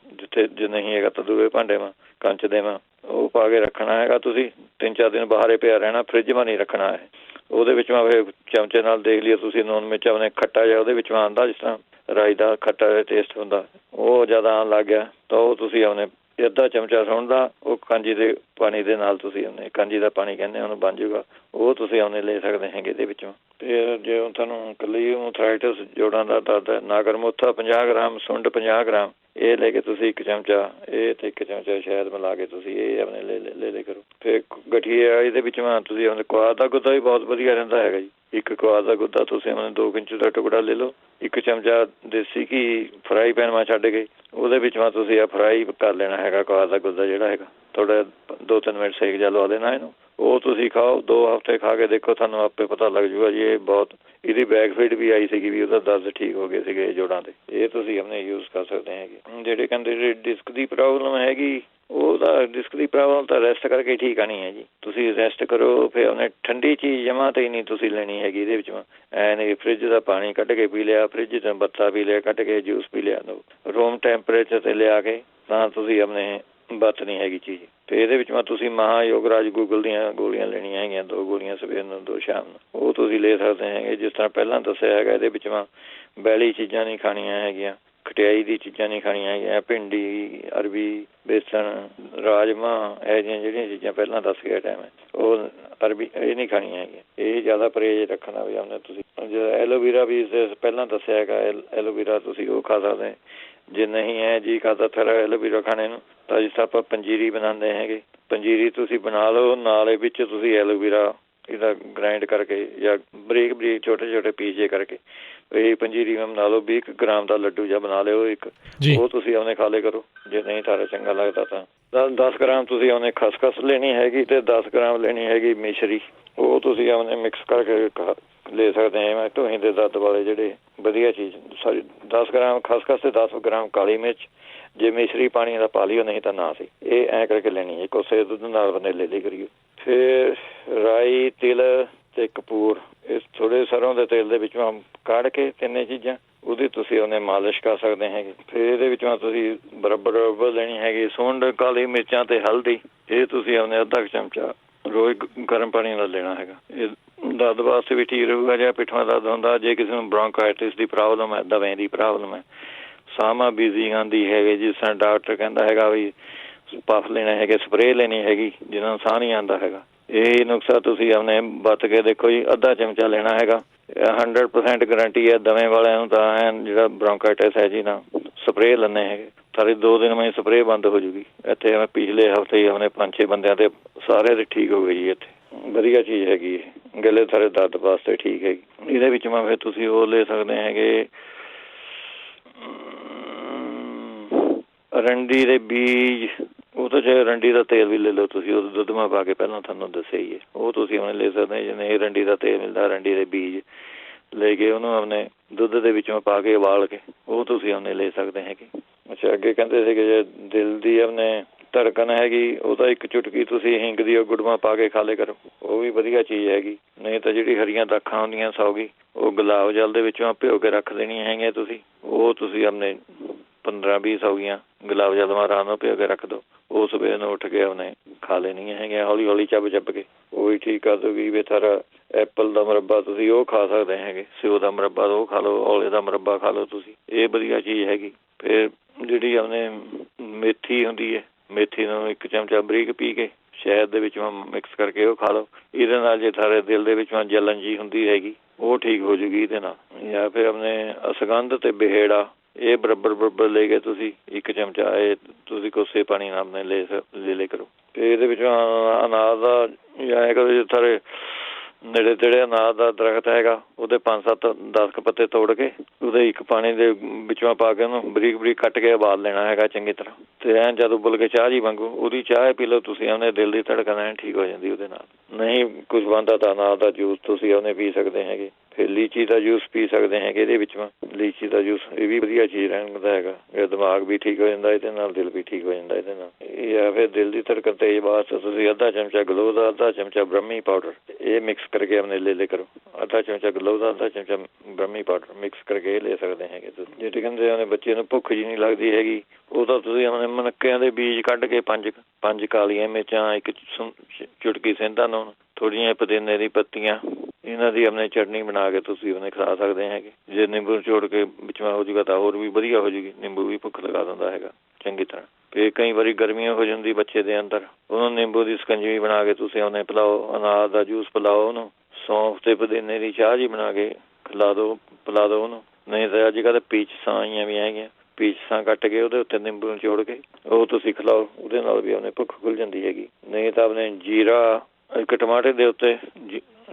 ਜੇ ਨਹੀਂ ਹੈਗਾ ਤਾਂ ਦੂਏ ਭਾਂਡੇ ਮਾ, ਕੰਚ ਦੇ ਮਾ, ਉਹ ਪਾ ਕੇ ਰੱਖਣਾ ਹੈਗਾ। ਤੁਸੀਂ 3-4 ਦਿਨ ਬਾਹਰ ਪਿਆ ਰਹਿਣਾ, ਫਰਿੱਜ ਮਾ ਨਹੀਂ ਰੱਖਣਾ ਹੈ। ਉਹਦੇ ਵਿੱਚੋਂ ਫਿਰ ਚਮਚੇ ਨਾਲ ਦੇਖ ਲਿਓ ਤੁਸੀਂ, ਨੂਣ ਮਿਰਚ ਆਪਣੇ ਖੱਟਾ ਜਿਹਾ ਉਹਦੇ ਵਿੱਚੋਂ ਆਉਂਦਾ, ਜਿਸ ਤਰ੍ਹਾਂ ਰਾਈ ਦਾ ਖੱਟਾ ਜਿਹਾ ਟੇਸਟ ਹੁੰਦਾ, ਉਹ ਜ਼ਿਆਦਾ ਆਉਣ ਲੱਗ ਗਿਆ ਤਾਂ ਉਹ ਤੁਸੀਂ ਆਪਣੇ ਅੱਧਾ ਚਮਚਾ ਸੁਣਦਾ, ਉਹ ਕਾਂਜੀ ਦੇ ਪਾਣੀ ਦੇ ਨਾਲ ਤੁਸੀਂ ਆਪਣੇ, ਕਾਂਜੀ ਦਾ ਪਾਣੀ ਕਹਿੰਦੇ ਉਹਨੂੰ, ਬਣ ਜਾਊਗਾ, ਉਹ ਤੁਸੀਂ ਆਪਣੇ ਲੈ ਸਕਦੇ ਹੈਗੇ ਇਹਦੇ ਵਿੱਚੋਂ। ਫਿਰ ਜੇ ਤੁਹਾਨੂੰ ਇਕੱਲੀ ਆਰਥਰਾਈਟਸ ਜੋੜਾਂ ਦਾ ਦਰਦ ਹੈ, ਨਾਗਰਮੋਥਾ 50 ਗ੍ਰਾਮ, ਸੁੰਡ 50 ਗ੍ਰਾਮ, ਇਹ ਲੈ ਕੇ ਤੁਸੀਂ 1 ਚਮਚਾ ਇਹ ਅਤੇ 1 ਚਮਚਾ ਸ਼ਹਿਦ ਮਿਲਾ ਕੇ ਤੁਸੀਂ ਇਹ ਆਪਣੇ ਲੈ ਕਰੋ। ਫਿਰ ਗਠੀਆ ਇਹਦੇ ਵਿੱਚੋਂ ਤੁਸੀਂ ਆਪਣੇ ਕੁਆਦ ਦਾ ਗੁੱਦਾ ਵੀ ਬਹੁਤ ਵਧੀਆ ਰਹਿੰਦਾ ਹੈਗਾ ਜੀ। 1 ਕੁਆਦ ਦਾ ਗੁੱਦਾ ਤੁਸੀਂ ਆਪਣੇ 2 ਇੰਚ ਦਾ ਟੁਕੜਾ ਲੈ ਲਓ। 1 ਚਮਚਾ ਦੇਸੀ ਘੀ ਫਰਾਈ ਪੈਨ ਮਾ ਛੱਡ ਕੇ ਉਹਦੇ ਵਿੱਚੋਂ ਤੁਸੀਂ ਆ ਫਰਾਈ ਕਰ ਲੈਣਾ ਹੈਗਾ ਕੁਆਦ ਦਾ ਗੁੱਦਾ ਜਿਹੜਾ ਹੈਗਾ, ਥੋੜ੍ਹਾ 2-3 ਮਿੰਟ ਸੇਕ ਜਿਹਾ ਲਵਾ ਦੇਣਾ ਇਹਨੂੰ। ਉਹ ਤੁਸੀਂ ਖਾਓ, 2 ਹਫ਼ਤੇ ਖਾ ਕੇ ਦੇਖੋ, ਤੁਹਾਨੂੰ ਆਪੇ ਪਤਾ ਲੱਗ ਜੂਗਾ ਜੀ। ਇਹ ਬਹੁਤ ਇਹਦੀ ਬੈਕਫੀਟ ਵੀ ਆਈ ਸੀਗੀ, ਵੀ ਉਹਦਾ ਦਰਦ ਠੀਕ ਹੋ ਗਏ ਸੀਗੇ ਜੋੜਾਂ ਦੇ। ਇਹ ਤੁਸੀਂ ਆਪਣੇ ਯੂਜ਼ ਕਰ ਸਕਦੇ ਹੈਗੇ। ਜਿਹੜੇ ਕਹਿੰਦੇ ਡਿਸਕ ਦੀ ਪ੍ਰੋਬਲਮ ਹੈਗੀ, ਉਹਦਾ ਡਿਸਕ ਦੀ ਪ੍ਰੋਬਲਮ ਤਾਂ ਰੈਸਟ ਕਰਕੇ ਠੀਕ ਆਉਣੀ ਹੈ ਜੀ। ਤੁਸੀਂ ਰੈਸਟ ਕਰੋ, ਫਿਰ ਉਹਨੇ ਠੰਡੀ ਚੀਜ਼ ਜਮਾਂ ਤੇ ਹੀ ਨਹੀਂ ਤੁਸੀਂ ਲੈਣੀ ਹੈਗੀ। ਇਹਦੇ ਵਿੱਚ ਨਹੀਂ ਫਰਿੱਜ ਦਾ ਪਾਣੀ ਕੱਢ ਕੇ ਪੀ ਲਿਆ, ਫਰਿੱਜ ਦਾ ਬੱਤਾ ਪੀ ਲਿਆ ਕੱਢ ਕੇ, ਜੂਸ ਪੀ ਲਿਆ, ਰੂਮ ਟੈਂਪਰੇਚਰ 'ਤੇ ਲਿਆ ਕੇ ਤਾਂ ਤੁਸੀਂ ਆਪਣੇ ਵਰਤਣੀ ਹੈਗੀ ਚੀਜ਼। ਤੇ ਇਹਦੇ ਵਿੱਚ ਤੁਸੀਂ ਮਹਾਯੋਗਰਾਜ ਗੂਗਲ ਦੀਆਂ ਗੋਲੀਆਂ ਲੈਣੀਆਂ ਹੈਗੀਆਂ, 2 ਗੋਲੀਆਂ ਸਵੇਰ ਨੂੰ 2 ਸ਼ਾਮ ਨੂੰ, ਉਹ ਤੁਸੀਂ ਲੈ ਸਕਦੇ ਹੈਗੇ। ਜਿਸ ਤਰ੍ਹਾਂ ਪਹਿਲਾਂ ਦੱਸਿਆ ਹੈਗਾ, ਇਹਦੇ ਵਿੱਚ ਬੈਲੀ ਚੀਜ਼ਾਂ ਨਹੀਂ ਖਾਣੀਆਂ ਹੈਗੀਆਂ, ਖਟਿਆਈ ਦੀ ਚੀਜ਼ਾਂ ਨਹੀਂ ਖਾਣੀਆਂ ਹੈਗੀਆਂ, ਭਿੰਡੀ, ਅਰਬੀ, ਬੇਸਣ, ਰਾਜਮਾਂਹ, ਇਹੋ ਜਿਹੀਆਂ ਜਿਹੜੀਆਂ ਚੀਜ਼ਾਂ ਪਹਿਲਾਂ ਦੱਸ ਗਿਆ ਟਾਈਮ, ਉਹ ਅਰਬੀ ਇਹ ਨਹੀਂ ਖਾਣੀਆਂ ਹੈਗੀਆਂ। ਇਹ ਜ਼ਿਆਦਾ ਪਰਹੇਜ਼ ਰੱਖਣਾ ਵੀ ਆਪਣੇ ਤੁਸੀਂ। ਐਲੋਵੀਰਾ ਵੀ ਪਹਿਲਾਂ ਦੱਸਿਆ ਹੈਗਾ, ਐਲੋਵੀਰਾ ਤੁਸੀਂ ਉਹ ਖਾ ਸਕਦੇ। ਜੇ ਨਹੀਂ ਹੈ ਜੀ ਕਰਦਾ ਫਿਰ ਐਲੋਵੀਰਾ ਖਾਣੇ ਨੂੰ, ਤਾਂ ਜਿਸ ਤਰ੍ਹਾਂ ਆਪਾਂ ਪੰਜੀਰੀ ਬਣਾਉਂਦੇ ਹੈਗੇ, ਪੰਜੀਰੀ ਤੁਸੀਂ ਬਣਾ ਲਓ, ਨਾਲੇ ਵਿੱਚ ਤੁਸੀਂ ਐਲੋਵੀਰਾ ਇਹਦਾ ਗ੍ਰਾਇੰਡ ਕਰਕੇ ਜਾਂ ਬਰੀਕ ਬਰੀਕ ਛੋਟੇ ਛੋਟੇ ਪੀਸ ਕਰਕੇ ਇਹ ਪੰਜੀਰੀ ਬਣਾ ਲਓ। 20 ਗ੍ਰਾਮ ਦਾ ਲੱਡੂ ਜਿਹਾ ਬਣਾ ਲਿਓ ਇੱਕ, ਉਹ ਤੁਸੀਂ ਉਹਨੇ ਖਾ ਲਿਆ ਕਰੋ। ਜੇ ਨਹੀਂ ਸਾਰਾ ਚੰਗਾ ਲੱਗਦਾ ਤਾਂ 10 ਗ੍ਰਾਮ ਤੁਸੀਂ ਉਹਨੇ ਖਸਖਸ ਲੈਣੀ ਹੈਗੀ ਅਤੇ 10 ਗ੍ਰਾਮ ਲੈਣੀ ਹੈਗੀ ਮਿਸ਼ਰੀ, ਉਹ ਤੁਸੀਂ ਉਹਨੇ ਮਿਕਸ ਕਰਕੇ ਲੈ ਸਕਦੇ ਹਾਂ। ਢੂਹੀ ਦੇ ਦਰਦ ਵਾਲੇ ਜਿਹੜੇ ਵਧੀਆ ਚੀਜ਼ ਸਾਰੀ 10 ਗ੍ਰਾਮ ਖਸਖਸ ਅਤੇ 10 ਗ੍ਰਾਮ ਕਾਲੀ ਮਿਰਚ, ਜੇ ਮਿਸ਼ਰੀ ਪਾਣੀ ਦਾ ਪਾ ਲਿਓ, ਨਹੀਂ ਤਾਂ ਨਾ ਸੀ। ਇਹ ਐਂ ਕਰਕੇ ਲੈਣੀ ਹੈ, ਕੋਸੇ ਦੁੱਧ ਨਾਲ ਬੰਨੇ ਲੈ ਲਈ ਕਰੀਓ। ਫਿਰ ਰਾਈ, ਤਿਲ ਅਤੇ ਕਪੂਰ, ਇਹ ਥੋੜ੍ਹੇ ਸਰੋਂ ਦੇ ਤੇਲ ਦੇ ਵਿੱਚੋਂ ਕੱਢ ਕੇ ਤਿੰਨੇ ਚੀਜ਼ਾਂ ਉਹਦੀ ਤੁਸੀਂ ਉਹਨੇ ਮਾਲਿਸ਼ ਕਰ ਸਕਦੇ ਹੈਗੇ। ਫਿਰ ਇਹਦੇ ਵਿੱਚੋਂ ਤੁਸੀਂ ਬਰਾਬਰ ਲੈਣੀ ਹੈਗੀ ਸੁੰਡ, ਕਾਲੀ ਮਿਰਚਾਂ ਅਤੇ ਹਲਦੀ, ਇਹ ਤੁਸੀਂ ਉਹਨੇ ਅੱਧਾ ਕੁ ਚਮਚਾ ਰੋਜ਼ ਗਰਮ ਪਾਣੀ ਨਾਲ ਲੈਣਾ ਹੈਗਾ। ਇਹ ਦਰਦ ਵਾਸਤੇ ਵੀ ਠੀਕ ਰਹੂਗਾ। ਜਾਂ ਪਿੱਠਾਂ ਦਰਦ ਹੁੰਦਾ, ਜੇ ਕਿਸੇ ਨੂੰ ਬ੍ਰੌਂਕਾਈਟਿਸ ਦੀ ਪ੍ਰੋਬਲਮ ਹੈ, ਦਵੇਂ ਦੀ ਪ੍ਰੋਬਲਮ ਹੈ, ਸਾਹਾਂ ਬੀਜ਼ੀ ਆਉਂਦੀ ਹੈਗੀ, ਜਿਸ ਤਰ੍ਹਾਂ ਡਾਕਟਰ ਕਹਿੰਦਾ ਹੈਗਾ ਵੀ ਪਫ ਲੈਣੇ ਹੈਗੇ, ਸਪਰੇਅ ਲੈਣੀ ਹੈਗੀ, ਜਿਹਨਾਂ ਨੂੰ ਸਾਹ ਨਹੀਂ ਆਉਂਦਾ ਹੈਗਾ, ਇਹ ਨੁਕਸਾ ਤੁਸੀਂ ਆਪਣੇ ਵਰਤ ਕੇ ਦੇਖੋ ਜੀ। ਅੱਧਾ ਚਮਚਾ ਲੈਣਾ ਹੈਗਾ। 100% ਗਰੰਟੀ ਹੈ ਦਵੇਂ ਵਾਲਿਆਂ ਨੂੰ ਤਾਂ ਐਨ ਜਿਹੜਾ ਬ੍ਰੌਂਕਾਈਟਿਸ ਹੈ ਜੀ ਨਾ, ਸਪਰੇਅ ਲੈਂਦੇ ਹੈਗੇ, ਸਾਰੇ 2 ਦਿਨ ਮੈਂ ਸਪਰੇਅ ਬੰਦ ਹੋ ਜੂਗੀ। ਇੱਥੇ ਮੈਂ ਪਿਛਲੇ ਹਫ਼ਤੇ ਹੀ ਆਪਣੇ 5-6 ਬੰਦਿਆਂ ਦੇ ਸਾਰੇ ਦੇ ਠੀਕ ਹੋ ਗਏ ਜੀ। ਇੱਥੇ ਵਧੀਆ ਚੀਜ਼ ਹੈਗੀ, ਗਲੇ ਸਾਰੇ ਦਰਦ ਵਾਸਤੇ ਠੀਕ ਹੈਗੀ। ਇਹਦੇ ਵਿੱਚ ਫਿਰ ਤੁਸੀਂ ਉਹ ਲੈ ਸਕਦੇ ਹੈਗੇ ਅਰੰਡੀ ਦੇ ਬੀਜ, ਉਹ ਤਾਂ ਚਾਹੇ ਅਰੰਡੀ ਦਾ ਤੇਲ ਵੀ ਲੈ ਲਓ ਤੁਸੀਂ, ਉਹ ਦੁੱਧ ਮਾ ਪਾ ਕੇ ਪਹਿਲਾਂ ਤੁਹਾਨੂੰ ਦੱਸਿਆ ਹੀ ਹੈ, ਉਹ ਤੁਸੀਂ ਆਪਣੇ ਲੈ ਸਕਦੇ। ਜਿਵੇਂ ਅਰੰਡੀ ਦਾ ਤੇਲ ਮਿਲਦਾ, ਅਰੰਡੀ ਦੇ ਬੀਜ ਲੈ ਕੇ ਉਹਨੂੰ ਆਪਣੇ ਦੁੱਧ ਦੇ ਵਿੱਚੋਂ ਪਾ ਕੇ ਉਬਾਲ ਕੇ ਉਹ ਤੁਸੀਂ ਆਪਣੇ ਲੈ ਸਕਦੇ ਹੈਗੇ। ਅੱਛਾ, ਅੱਗੇ ਕਹਿੰਦੇ ਸੀਗੇ ਜੇ ਦਿਲ ਦੀ ਆਪਣੇ ਧੜਕਣ ਹੈਗੀ, ਉਹ ਤਾਂ 1 ਚੁਟਕੀ ਤੁਸੀਂ ਹਿੰਗ ਦੀ ਉਹ ਗੁੜਮਾ ਪਾ ਕੇ ਖਾ ਲਿਆ ਕਰੋ, ਉਹ ਵੀ ਵਧੀਆ ਚੀਜ਼ ਹੈਗੀ। ਨਹੀਂ ਤਾਂ ਜਿਹੜੀ ਹਰੀਆਂ ਦਾਖਾਂ ਹੁੰਦੀਆਂ 100 ਗਈ, ਉਹ ਗੁਲਾਬ ਜਲ ਦੇ ਵਿੱਚੋਂ ਭਿਓ ਕੇ ਰੱਖ ਦੇਣੀਆਂ ਹੈਗੀਆਂ ਤੁਸੀਂ, ਉਹ ਤੁਸੀਂ ਆਪਣੇ 15-20 ਹੋ ਗਈਆਂ ਗੁਲਾਬ ਜਲ ਰਾਤ ਨੂੰ ਭਿਓ ਕੇ ਰੱਖ ਦਿਓ, ਉਹ ਸਵੇਰ ਨੂੰ ਉੱਠ ਕੇ ਉਹਨੇ ਖਾ ਲੈਣੀਆਂ ਹੈਗੀਆਂ, ਹੌਲੀ ਹੌਲੀ ਚੱਬ ਕੇ, ਉਹ ਵੀ ਠੀਕ ਕਰ ਦੂਗੀ। ਵੀ ਸਾਰਾ ਐਪਲ ਦਾ ਮੁਰੱਬਾ ਤੁਸੀਂ ਉਹ ਖਾ ਸਕਦੇ ਹੈਗੇ, ਸਿਓ ਦਾ ਮੁਰੱਬਾ ਉਹ ਖਾ ਲਓ, ਔਲੇ ਦਾ ਮੁਰੱਬਾ ਖਾ ਲਓ ਤੁਸੀਂ, ਇਹ ਵਧੀਆ ਚੀਜ਼ ਹੈਗੀ। ਫਿਰ ਜਿਹੜੀ ਆਪਣੇ ਮੇਥੀ ਹੁੰਦੀ ਹੈ, ਮੇਥੀ ਨੂੰ 1 ਚਮਚਾ ਬਰੀਕ ਪੀ ਕੇ ਸ਼ਹਿਦ ਦੇ ਵਿੱਚ ਮਿਕਸ ਕਰਕੇ ਉਹ ਖਾ ਲਓ। ਇਹਦੇ ਨਾਲ ਜੇ ਸਾਰੇ ਦਿਲ ਦੇ ਵਿੱਚ ਜਲਨ ਜੀ ਹੁੰਦੀ ਹੈਗੀ, ਉਹ ਠੀਕ ਹੋ ਜੂਗੀ ਇਹਦੇ ਨਾਲ। ਜਾਂ ਫਿਰ ਆਪਣੇ ਅਸਗੰਧ ਅਤੇ ਬਹੇੜਾ, ਇਹ ਬਰਾਬਰ ਲੈ ਕੇ ਤੁਸੀਂ 1 ਚਮਚਾ ਇਹ ਤੁਸੀਂ ਕੋਸੇ ਪਾਣੀ ਨਾਲ ਆਪਣੇ ਲੈ ਲਿਆ ਕਰੋ। ਅਤੇ ਇਹਦੇ ਵਿੱਚੋਂ ਅਨਾਰ ਦਾ ਜਾਂ ਇਹ ਕਰੋ, ਸਾਰੇ ਨੇੜੇ ਤੇੜੇ ਅਨਾਰ ਦਾ ਦਰਖਤ ਹੈਗਾ, ਉਹਦੇ 5-7-10 ਪੱਤੇ ਤੋੜ ਕੇ ਉਹਦੇ 1 ਪਾਣੀ ਦੇ ਵਿੱਚੋਂ ਪਾ ਕੇ ਉਹਨੂੰ ਬਰੀਕ ਬਰੀਕ ਕੱਟ ਕੇ ਉਬਾਲ ਲੈਣਾ ਹੈਗਾ ਚੰਗੀ ਤਰ੍ਹਾਂ। ਅਤੇ ਐਂ ਜਦ ਉਬਲ ਕੇ ਚਾਹ ਜੀ ਵਾਂਗੂ ਉਹਦੀ ਚਾਹ ਪੀ ਲਓ ਤੁਸੀਂ, ਉਹਨੇ ਦਿਲ ਦੀ ਧੜਕਣ ਐਨ ਠੀਕ ਹੋ ਜਾਂਦੀ ਉਹਦੇ ਨਾਲ। ਨਹੀਂ ਕੁਛ ਬਣਦਾ ਤਾਂ ਅਨਾਰ ਦਾ ਜੂਸ ਤੁਸੀਂ ਉਹਨੇ ਪੀ ਸਕਦੇ ਹੈਗੇ। ਫਿਰ ਲੀਚੀ ਦਾ ਜੂਸ ਪੀ ਸਕਦੇ ਹੈਗੇ, ਇਹਦੇ ਵਿੱਚ ਲੀਚੀ ਦਾ ਜੂਸ, ਇਹ ਵੀ ਵਧੀਆ ਚੀਜ਼ ਰਹਿੰਦਾ ਹੈਗਾ। ਇਹ ਦਿਮਾਗ ਵੀ ਠੀਕ ਹੋ ਜਾਂਦਾ ਇਹਦੇ ਨਾਲ, ਦਿਲ ਵੀ ਠੀਕ ਹੋ ਜਾਂਦਾ ਇਹਦੇ ਨਾਲ। ਜਾਂ ਫਿਰ ਦਿਲ ਦੀ ਧੜਕਣ ਤੇਜ਼ ਵਾਸਤੇ ਤੁਸੀਂ ਅੱਧਾ ਚਮਚਾ ਗਲੋ ਦਾ, ਅੱਧਾ ਚਮਚਾ ਬ੍ਰਹਮੀ ਪਾਊਡਰ, ਇਹ ਮਿਕਸ ਕਰਕੇ ਆਪਣੇ ਲੈ ਕਰੋ। ਅੱਧਾ ਚਮਚਾ ਗਲੋ ਦਾ, ਅੱਧਾ ਚਮਚਾ ਬ੍ਰਹਮੀ ਪਾਊਡਰ ਮਿਕਸ ਕਰਕੇ ਇਹ ਲੈ ਸਕਦੇ ਹੈਗੇ ਤੁਸੀਂ। ਜਿਹੜੇ ਕਹਿੰਦੇ ਉਹਨੇ ਬੱਚੇ ਨੂੰ ਭੁੱਖ ਜੀ ਨਹੀਂ ਲੱਗਦੀ ਹੈਗੀ, ਉਹ ਤਾਂ ਤੁਸੀਂ ਆਪਣੇ ਮਨੱਕਿਆਂ ਦੇ ਬੀਜ ਕੱਢ ਕੇ 5 ਕਾਲੀਆਂ ਮਿਰਚਾਂ, 1 ਚੁਟਕੀ ਸੇਂਧਾ ਨੂਣ, ਥੋੜ੍ਹੀਆਂ ਪੁਦੀਨੇ ਦੀ ਪੱਤੀਆਂ, ਇਹਨਾਂ ਦੀ ਆਪਣੇ ਚਟਨੀ ਬਣਾ ਕੇ ਤੁਸੀਂ ਉਹਨੇ ਖਾ ਸਕਦੇ ਹੈਗੇ। ਜੇ ਨਿੰਬੂ ਨਿਚੋੜ ਕੇ ਵਿੱਚੋਂ ਹੋ ਜੂਗਾ ਤਾਂ ਹੋਰ ਵੀ ਵਧੀਆ ਹੋ ਜੂਗੀ। ਨਿੰਬੂ ਵੀ ਭੁੱਖ ਲਗਾ ਦਿੰਦਾ ਹੈਗਾ ਚੰਗੀ ਤਰ੍ਹਾਂ। ਫਿਰ ਕਈ ਵਾਰੀ ਗਰਮੀਆਂ ਹੋ ਜਾਂਦੀ ਬੱਚੇ ਦੇ ਅੰਦਰ, ਉਹਨੂੰ ਨਿੰਬੂ ਦੀ ਸਕੰਜਵੀ ਬਣਾ ਕੇ ਤੁਸੀਂ ਉਹਨੇ ਪਿਲਾਓ, ਅਨਾਰ ਦਾ ਜੂਸ ਪਿਲਾਓ ਉਹਨੂੰ, ਸੌਂਫ ਅਤੇ ਪੁਦੀਨੇ ਦੀ ਚਾਹ ਜੀ ਬਣਾ ਕੇ ਪਿਲਾ ਦਿਓ ਉਹਨੂੰ। ਨਹੀਂ ਤਾਂ ਅੱਜ ਕੱਲ੍ਹ ਪੀਚਸਾਂ ਆਈਆਂ ਵੀ ਹੈਗੀਆਂ, ਪੀਚਸਾਂ ਕੱਟ ਕੇ ਉਹਦੇ ਉੱਤੇ ਨਿੰਬੂ ਨਿਚੋੜ ਕੇ ਉਹ ਤੁਸੀਂ ਖਿਲਾਓ, ਉਹਦੇ ਨਾਲ ਵੀ ਉਹਨੇ ਭੁੱਖ ਖੁੱਲ੍ਹ ਜਾਂਦੀ ਹੈਗੀ। ਨਹੀਂ ਤਾਂ ਆਪਣੇ ਜੀਰਾ, 1 ਟਮਾਟਰ ਦੇ ਉੱਤੇ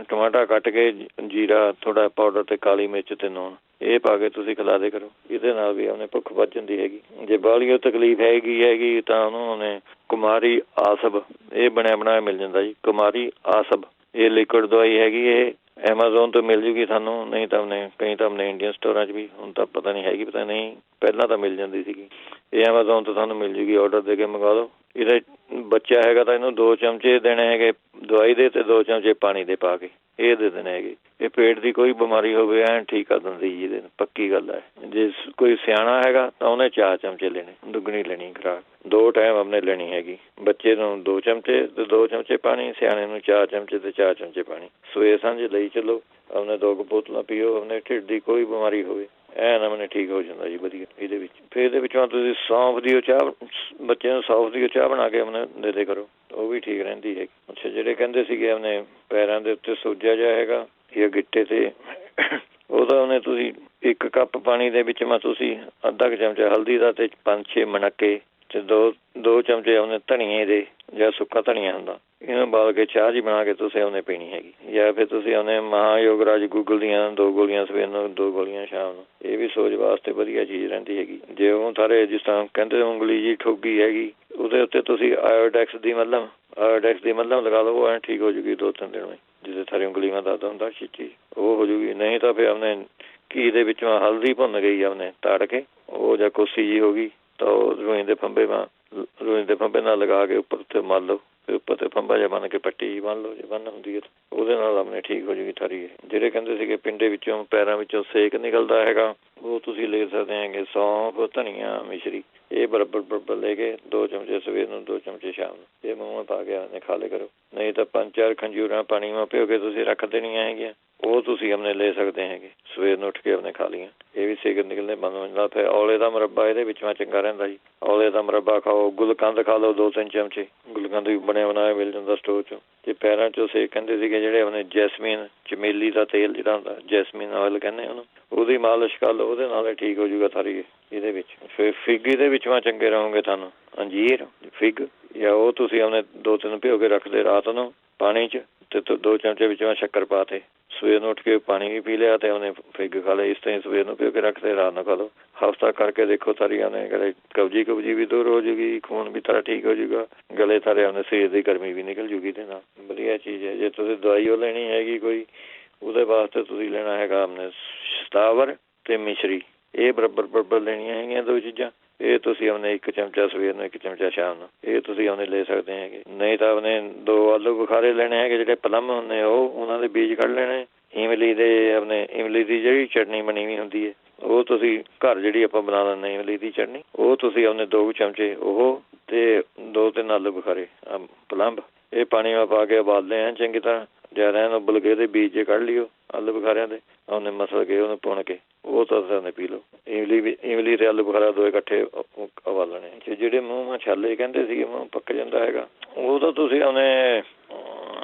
ਟਮਾਟਰ ਕੱਟ ਕੇ ਜੀਰਾ ਥੋੜ੍ਹਾ ਪਾਊਡਰ ਅਤੇ ਕਾਲੀ ਮਿਰਚ ਅਤੇ ਨੂਣ ਇਹ ਪਾ ਕੇ ਤੁਸੀਂ ਖਿਲਾ ਦੇ ਕਰੋ, ਇਹਦੇ ਨਾਲ ਵੀ ਉਹਨੇ ਭੁੱਖ ਵੱਧ ਜਾਂਦੀ ਹੈਗੀ। ਜੇ ਬਾਹਲੀ ਉਹ ਤਕਲੀਫ ਹੈਗੀ ਤਾਂ ਉਹਨੇ ਕੁਮਾਰੀ ਆਸਬ, ਇਹ ਬਣਿਆ ਬਣਾਇਆ ਮਿਲ ਜਾਂਦਾ ਜੀ, ਕੁਮਾਰੀ ਆਸਬ, ਇਹ ਲਿਕੁਇਡ ਦਵਾਈ ਹੈਗੀ। ਇਹ ਐਮਾਜ਼ੋਨ ਤੋਂ ਮਿਲ ਜੂਗੀ ਤੁਹਾਨੂੰ, ਨਹੀਂ ਤਾਂ ਕਈ ਤਾਂ ਆਪਣੇ ਇੰਡੀਅਨ ਸਟੋਰਾਂ 'ਚ ਵੀ, ਹੁਣ ਤਾਂ ਪਤਾ ਨਹੀਂ ਹੈਗੀ, ਪਤਾ ਨਹੀਂ ਪਹਿਲਾਂ ਤਾਂ ਮਿਲ ਜਾਂਦੀ ਸੀਗੀ। ਇਹ ਐਮਾਜ਼ੋਨ ਤੋਂ ਤੁਹਾਨੂੰ ਮਿਲ ਜੂਗੀ, ਔਡਰ ਦੇ ਕੇ ਮੰਗਵਾ ਲਓ, ਇਹਦਾ ਬੱਚਾ ਹੈਗਾ ਤਾਂ ਇਹਨੂੰ 2 ਚਮਚੇ ਦੇਣੇ ਹੈਗੇ ਦਵਾਈ ਦੇ ਅਤੇ 2 ਚਮਚੇ ਪਾਣੀ ਦੇ ਪਾ ਕੇ ਇਹ ਦੇ ਦੇਣੇ ਹੈਗੇ। ਇਹ ਪੇਟ ਦੀ ਕੋਈ ਬਿਮਾਰੀ ਹੋਵੇ ਐਨ ਠੀਕ ਕਰ ਦਿੰਦੀ ਜੀ ਇਹਦੇ ਪੱਕੀ ਗੱਲ ਹੈ। ਜੇ ਕੋਈ ਸਿਆਣਾ ਹੈਗਾ ਤਾਂ ਉਹਨੇ 4 ਚਮਚੇ ਲੈਣੇ, ਦੁੱਗਣੀ ਲੈਣੀ ਖੁਰਾਕ 2 ਟਾਈਮ ਆਪਣੇ ਲੈਣੀ ਹੈਗੀ। ਬੱਚੇ ਨੂੰ 2 ਚਮਚੇ ਅਤੇ 2 ਚਮਚੇ ਪਾਣੀ, ਸਿਆਣੇ ਨੂੰ 4 ਚਮਚੇ ਅਤੇ 4 ਚਮਚੇ ਪਾਣੀ ਸਵੇਰ ਸਾਂਝ ਲਈ ਚੱਲੋ। ਆਪਣੇ 2 ਬੋਤਲਾਂ ਪੀਓ। ਆਪਣੇ ਢਿੱਡ ਦੀ ਕੋਈ ਬਿਮਾਰੀ ਹੋਵੇ ਐਨ ਆਪਣੇ ਠੀਕ ਹੋ ਜਾਂਦਾ ਜੀ ਵਧੀਆ ਇਹਦੇ ਵਿੱਚ। ਫਿਰ ਇਹਦੇ ਵਿੱਚੋਂ ਤੁਸੀਂ ਸੌਂਫ ਦੀ ਚਾਹ ਬੱਚੇ ਨੂੰ ਸੌਂਫ ਦੀ ਚਾਹ ਬਣਾ ਕੇ ਆਪਣੇ ਦੇ ਦੇ ਕਰੋ, ਉਹ ਵੀ ਠੀਕ ਰਹਿੰਦੀ ਹੈਗੀ। ਅੱਛਾ ਜਿਹੜੇ ਕਹਿੰਦੇ ਸੀਗੇ ਆਪਣੇ ਪੈਰਾਂ ਦੇ ਉੱਤੇ ਸੋਜਾ ਜਿਹਾ ਹੈਗਾ ਜਾਂ ਗਿੱਟੇ 'ਤੇ ਉਹਦਾ ਉਹਨੇ ਤੁਸੀਂ 1 ਕੱਪ ਪਾਣੀ ਦੇ ਵਿੱਚ ਤੁਸੀਂ ਅੱਧਾ ਕੁ ਚਮਚਾ ਹਲਦੀ ਦਾ ਅਤੇ 5-6 ਮਣਕੇ ਅਤੇ 2 ਚਮਚੇ ਉਹਨੇ ਧਨੀਏ ਦੇ ਜਾਂ ਸੁੱਕਾ ਧਨੀਆ ਹੁੰਦਾ ਇਹਨੂੰ ਉਬਾਲ ਕੇ ਚਾਹ ਜੀ ਬਣਾ ਕੇ ਤੁਸੀਂ ਉਹਨੇ ਪੀਣੀ ਹੈਗੀ। ਜਾਂ ਫਿਰ ਤੁਸੀਂ ਉਹਨੇ ਮਹਾਯੋਗਰਾਜ ਗੂਗਲ ਦੀਆਂ 2 ਗੋਲੀਆਂ ਸਵੇਰ ਨੂੰ 2 ਗੋਲੀਆਂ ਸ਼ਾਮ ਨੂੰ, ਇਹ ਵੀ ਸੋਜ ਵਾਸਤੇ ਵਧੀਆ ਚੀਜ਼ ਰਹਿੰਦੀ ਹੈਗੀ। ਜੇ ਉਹ ਸਾਰੇ ਜਿਸ ਤਰ੍ਹਾਂ ਕਹਿੰਦੇ ਉਂਗਲੀ ਜੀ ਠੋਗੀ ਹੈਗੀ ਉਹਦੇ ਉੱਤੇ ਤੁਸੀਂ ਆਇਓਡੈਕਸ ਦੀ ਮੱਲਮ ਲਗਾ ਲਓ, ਉਹ ਐਂ ਠੀਕ ਹੋ ਜੂਗੀ 2-3 ਦਿਨ ਵਿੱਚ। ਜਿਹਦੇ ਸਾਰੀ ਉਂਗਲੀ ਮੈਂ ਦਰਦ ਹੁੰਦਾ ਛਿੱਚੀ ਉਹ ਹੋ ਜੂਗੀ। ਨਹੀਂ ਤਾਂ ਫਿਰ ਆਪਣੇ ਘੀ ਦੇ ਵਿੱਚੋਂ ਹਲਦੀ ਭੁੰਨ ਗਈ ਉਹਨੇ ਤਾੜ ਕੇ ਉਹ ਜਾਂ ਕੋਸੀ ਜੀ ਹੋ ਗਈ ਤਾਂ ਉਹ ਰੂਈ ਦੇ ਫੰਬੇ ਨਾਲ ਲਗਾ ਕੇ ਉੱਪਰ ਉੱਤੇ ਮਲ ਲਓ। ਫਿਰ ਉੱਪਰ 'ਤੇ ਫੰਬਾ ਜਿਹਾ ਬੰਨ ਕੇ ਪੱਟੀ ਜੀ ਬੰਨ ਲਓ। ਜੇ ਬੰਨ ਹੁੰਦੀ ਹੈ ਉਹਦੇ ਨਾਲ ਆਪਣੇ ਠੀਕ ਹੋ ਜੂਗੀ ਸਾਰੀ। ਜਿਹੜੇ ਕਹਿੰਦੇ ਸੀਗੇ ਪਿੰਡੇ ਵਿੱਚੋਂ ਪੈਰਾਂ ਵਿੱਚੋਂ ਸੇਕ ਨਿਕਲਦਾ ਹੈਗਾ ਉਹ ਤੁਸੀਂ ਲੈ ਸਕਦੇ ਹੈਗੇ। ਸੌਂਫ, ਧਨੀਆ, ਮਿਸ਼ਰੀ ਇਹ ਬਰਾਬਰ ਲੈ ਕੇ 2 ਚਮਚੇ ਸਵੇਰ ਨੂੰ 2 ਚਮਚੇ ਸ਼ਾਮ ਨੂੰ ਇਹ ਮੂੰਹ ਪਾ ਕੇ ਆਪਣੇ ਖਾ ਲਿਆ ਕਰੋ। ਨਹੀਂ ਤਾਂ 5-4 ਖੰਜੂਰਾਂ ਪਾਣੀ ਮਾ ਭਿਓ ਕੇ ਤੁਸੀਂ ਰੱਖ ਦੇਣੀਆਂ ਹੈਗੀਆਂ, ਉਹ ਤੁਸੀਂ ਆਪਣੇ ਲੈ ਸਕਦੇ ਹੈਗੇ। ਸਵੇਰ ਨੂੰ ਉੱਠ ਕੇ ਆਪਣੇ ਖਾ ਲਈਆਂ, ਇਹ ਵੀ ਸੇਕ ਨਿਕਲਣੇ ਬੰਦ ਹੋ ਜਾਂਦਾ। ਫਿਰ ਔਲੇ ਦਾ ਮੁਰੱਬਾ ਇਹਦੇ ਵਿੱਚ ਚੰਗਾ ਰਹਿੰਦਾ ਜੀ। ਔਲੇ ਦਾ ਮੁਰੱਬਾ ਖਾਓ। ਗੁਲਕੰਦ ਖਾ ਲਓ 2-3 ਚਮਚੇ, ਗੁਲਕੰਦ ਵੀ ਬਣਿਆ ਬਣਾਇਆ ਮਿਲ ਜਾਂਦਾ ਸਟੋਰ 'ਚੋਂ। ਅਤੇ ਪੈਰਾਂ 'ਚੋਂ ਸੇਕ ਕਹਿੰਦੇ ਸੀਗੇ ਜਿਹੜੇ ਆਪਣੇ ਜੈਸਮੀਨ ਚਮੇਲੀ ਦਾ ਤੇਲ ਜਿਹੜਾ ਹੁੰਦਾ ਜੈਸਮੀਨ ਆਇਲ ਕਹਿੰਦੇ ਉਹਨੂੰ, ਉਹਦੀ ਮਾਲਿਸ਼ ਕਰ ਲਓ, ਉਹਦੇ ਨਾਲ ਠੀਕ ਹੋ ਜੂਗਾ ਸਾਰੀ ਇਹਦੇ ਵਿੱਚ। ਫਿਰ ਫਿੱਗ ਇਹਦੇ ਵਿੱਚੋਂ ਚੰਗੇ ਰਹੋਗੇ ਤੁਹਾਨੂੰ। ਅੰਜੀਰ, ਫਿੱਗ ਜਾਂ ਉਹ ਤੁਸੀਂ ਆਪਣੇ 2-3 ਭਿਓ ਕੇ ਰੱਖਦੇ ਰਾਤ ਨੂੰ ਪਾਣੀ 'ਚ ਅਤੇ 2 ਚਮਚੇ ਵਿੱਚੋਂ ਸ਼ੱਕਰ ਪਾ ਕੇ ਸਵੇਰ ਨੂੰ ਉੱਠ ਕੇ ਪਾਣੀ ਵੀ ਪੀ ਲਿਆ ਅਤੇ ਉਹਨੇ ਫਿੱਗ ਖਾ ਲਿਆ। ਇਸ ਤਰ੍ਹਾਂ ਸਵੇਰ ਨੂੰ ਭਿਓ ਕੇ ਰੱਖਦੇ ਰਾਤ ਨੂੰ ਖਾ ਲਓ। ਹਫ਼ਤਾ ਕਰਕੇ ਦੇਖੋ ਸਾਰੀ ਉਹਨੇ ਗਲੇ ਕਬਜੀ ਵੀ ਦੂਰ ਹੋ ਜੂਗੀ, ਖੂਨ ਵੀ ਸਾਰਾ ਠੀਕ ਹੋ ਜੂਗਾ, ਗਲੇ ਸਾਰੇ ਆਪਣੇ ਸਰੀਰ ਦੀ ਗਰਮੀ ਵੀ ਨਿਕਲ ਜੂਗੀ ਇਹਦੇ ਨਾਲ। ਵਧੀਆ ਚੀਜ਼ ਹੈ। ਜੇ ਤੁਸੀਂ ਦਵਾਈ ਉਹ ਲੈਣੀ ਹੈਗੀ ਕੋਈ ਉਹਦੇ ਵਾਸਤੇ ਤੁਸੀਂ ਲੈਣਾ ਹੈਗਾ ਆਪਣੇ ਸਤਾਵਰ ਅਤੇ ਮਿਸ਼ਰੀ, ਇਹ ਬਰਾਬਰ ਲੈਣੀਆਂ ਹੈਗੀਆਂ 2 ਚੀਜ਼ਾਂ। ਇਹ ਤੁਸੀਂ ਆਪਣੇ 1 ਚਮਚਾ ਸਵੇਰ ਨੂੰ 1 ਚਮਚਾ ਸ਼ਾਮ ਨੂੰ ਇਹ ਤੁਸੀਂ ਆਪਣੇ ਲੈ ਸਕਦੇ ਹੈਗੇ। ਨਹੀਂ ਤਾਂ ਆਪਣੇ 2 ਆਲੂ ਬੁਖਾਰੇ ਲੈਣੇ ਹੈਗੇ ਜਿਹੜੇ ਪਲਮ ਹੁੰਦੇ ਉਹਨਾਂ ਦੇ ਬੀਜ ਕੱਢ ਲੈਣੇ। ਇਮਲੀ ਦੀ ਜਿਹੜੀ ਚਟਨੀ ਬਣੀ ਵੀ ਹੁੰਦੀ ਹੈ ਉਹ ਤੁਸੀਂ ਘਰ ਜਿਹੜੀ ਆਪਾਂ ਬਣਾ ਲੈਂਦੇ ਇਮਲੀ ਦੀ ਚਟਨੀ ਉਹ ਤੁਸੀਂ ਆਪਣੇ 2 ਚਮਚੇ ਉਹ ਅਤੇ 2-3 ਆਲੂ ਬੁਖਾਰੇ ਪਲੰਬ ਇਹ ਪਾਣੀ ਵਿੱਚ ਪਾ ਕੇ ਉਬਾਲਦੇ ਆ ਚੰਗੀ ਤਰ੍ਹਾਂ। ਜ਼ਿਆਦਾ ਇਹਨੂੰ ਉਬਲ ਕੇ ਇਹਦੇ ਬੀਜ ਜੇ ਕੱਢ ਲਿਓ ਆਲੂ ਬੁਖਾਰਿਆਂ ਦੇ, ਉਹਨੇ ਮਸਲ ਕੇ ਉਹਨੂੰ ਭੁੰਨ ਕੇ ਉਹ ਤਾਂ ਪੀ ਲਓ। ਇਮਲੀ ਅਤੇ ਆਲੂ ਬੁਖਾਰਾ 2 ਇਕੱਠੇ ਉਬਾਲਣੇ। ਅਤੇ ਜਿਹੜੇ ਮੂੰਹ ਛਾਲੇ ਕਹਿੰਦੇ ਸੀਗੇ ਮੂੰਹ ਪੱਕ ਜਾਂਦਾ ਹੈਗਾ ਉਹ ਤਾਂ ਤੁਸੀਂ ਉਹਨੇ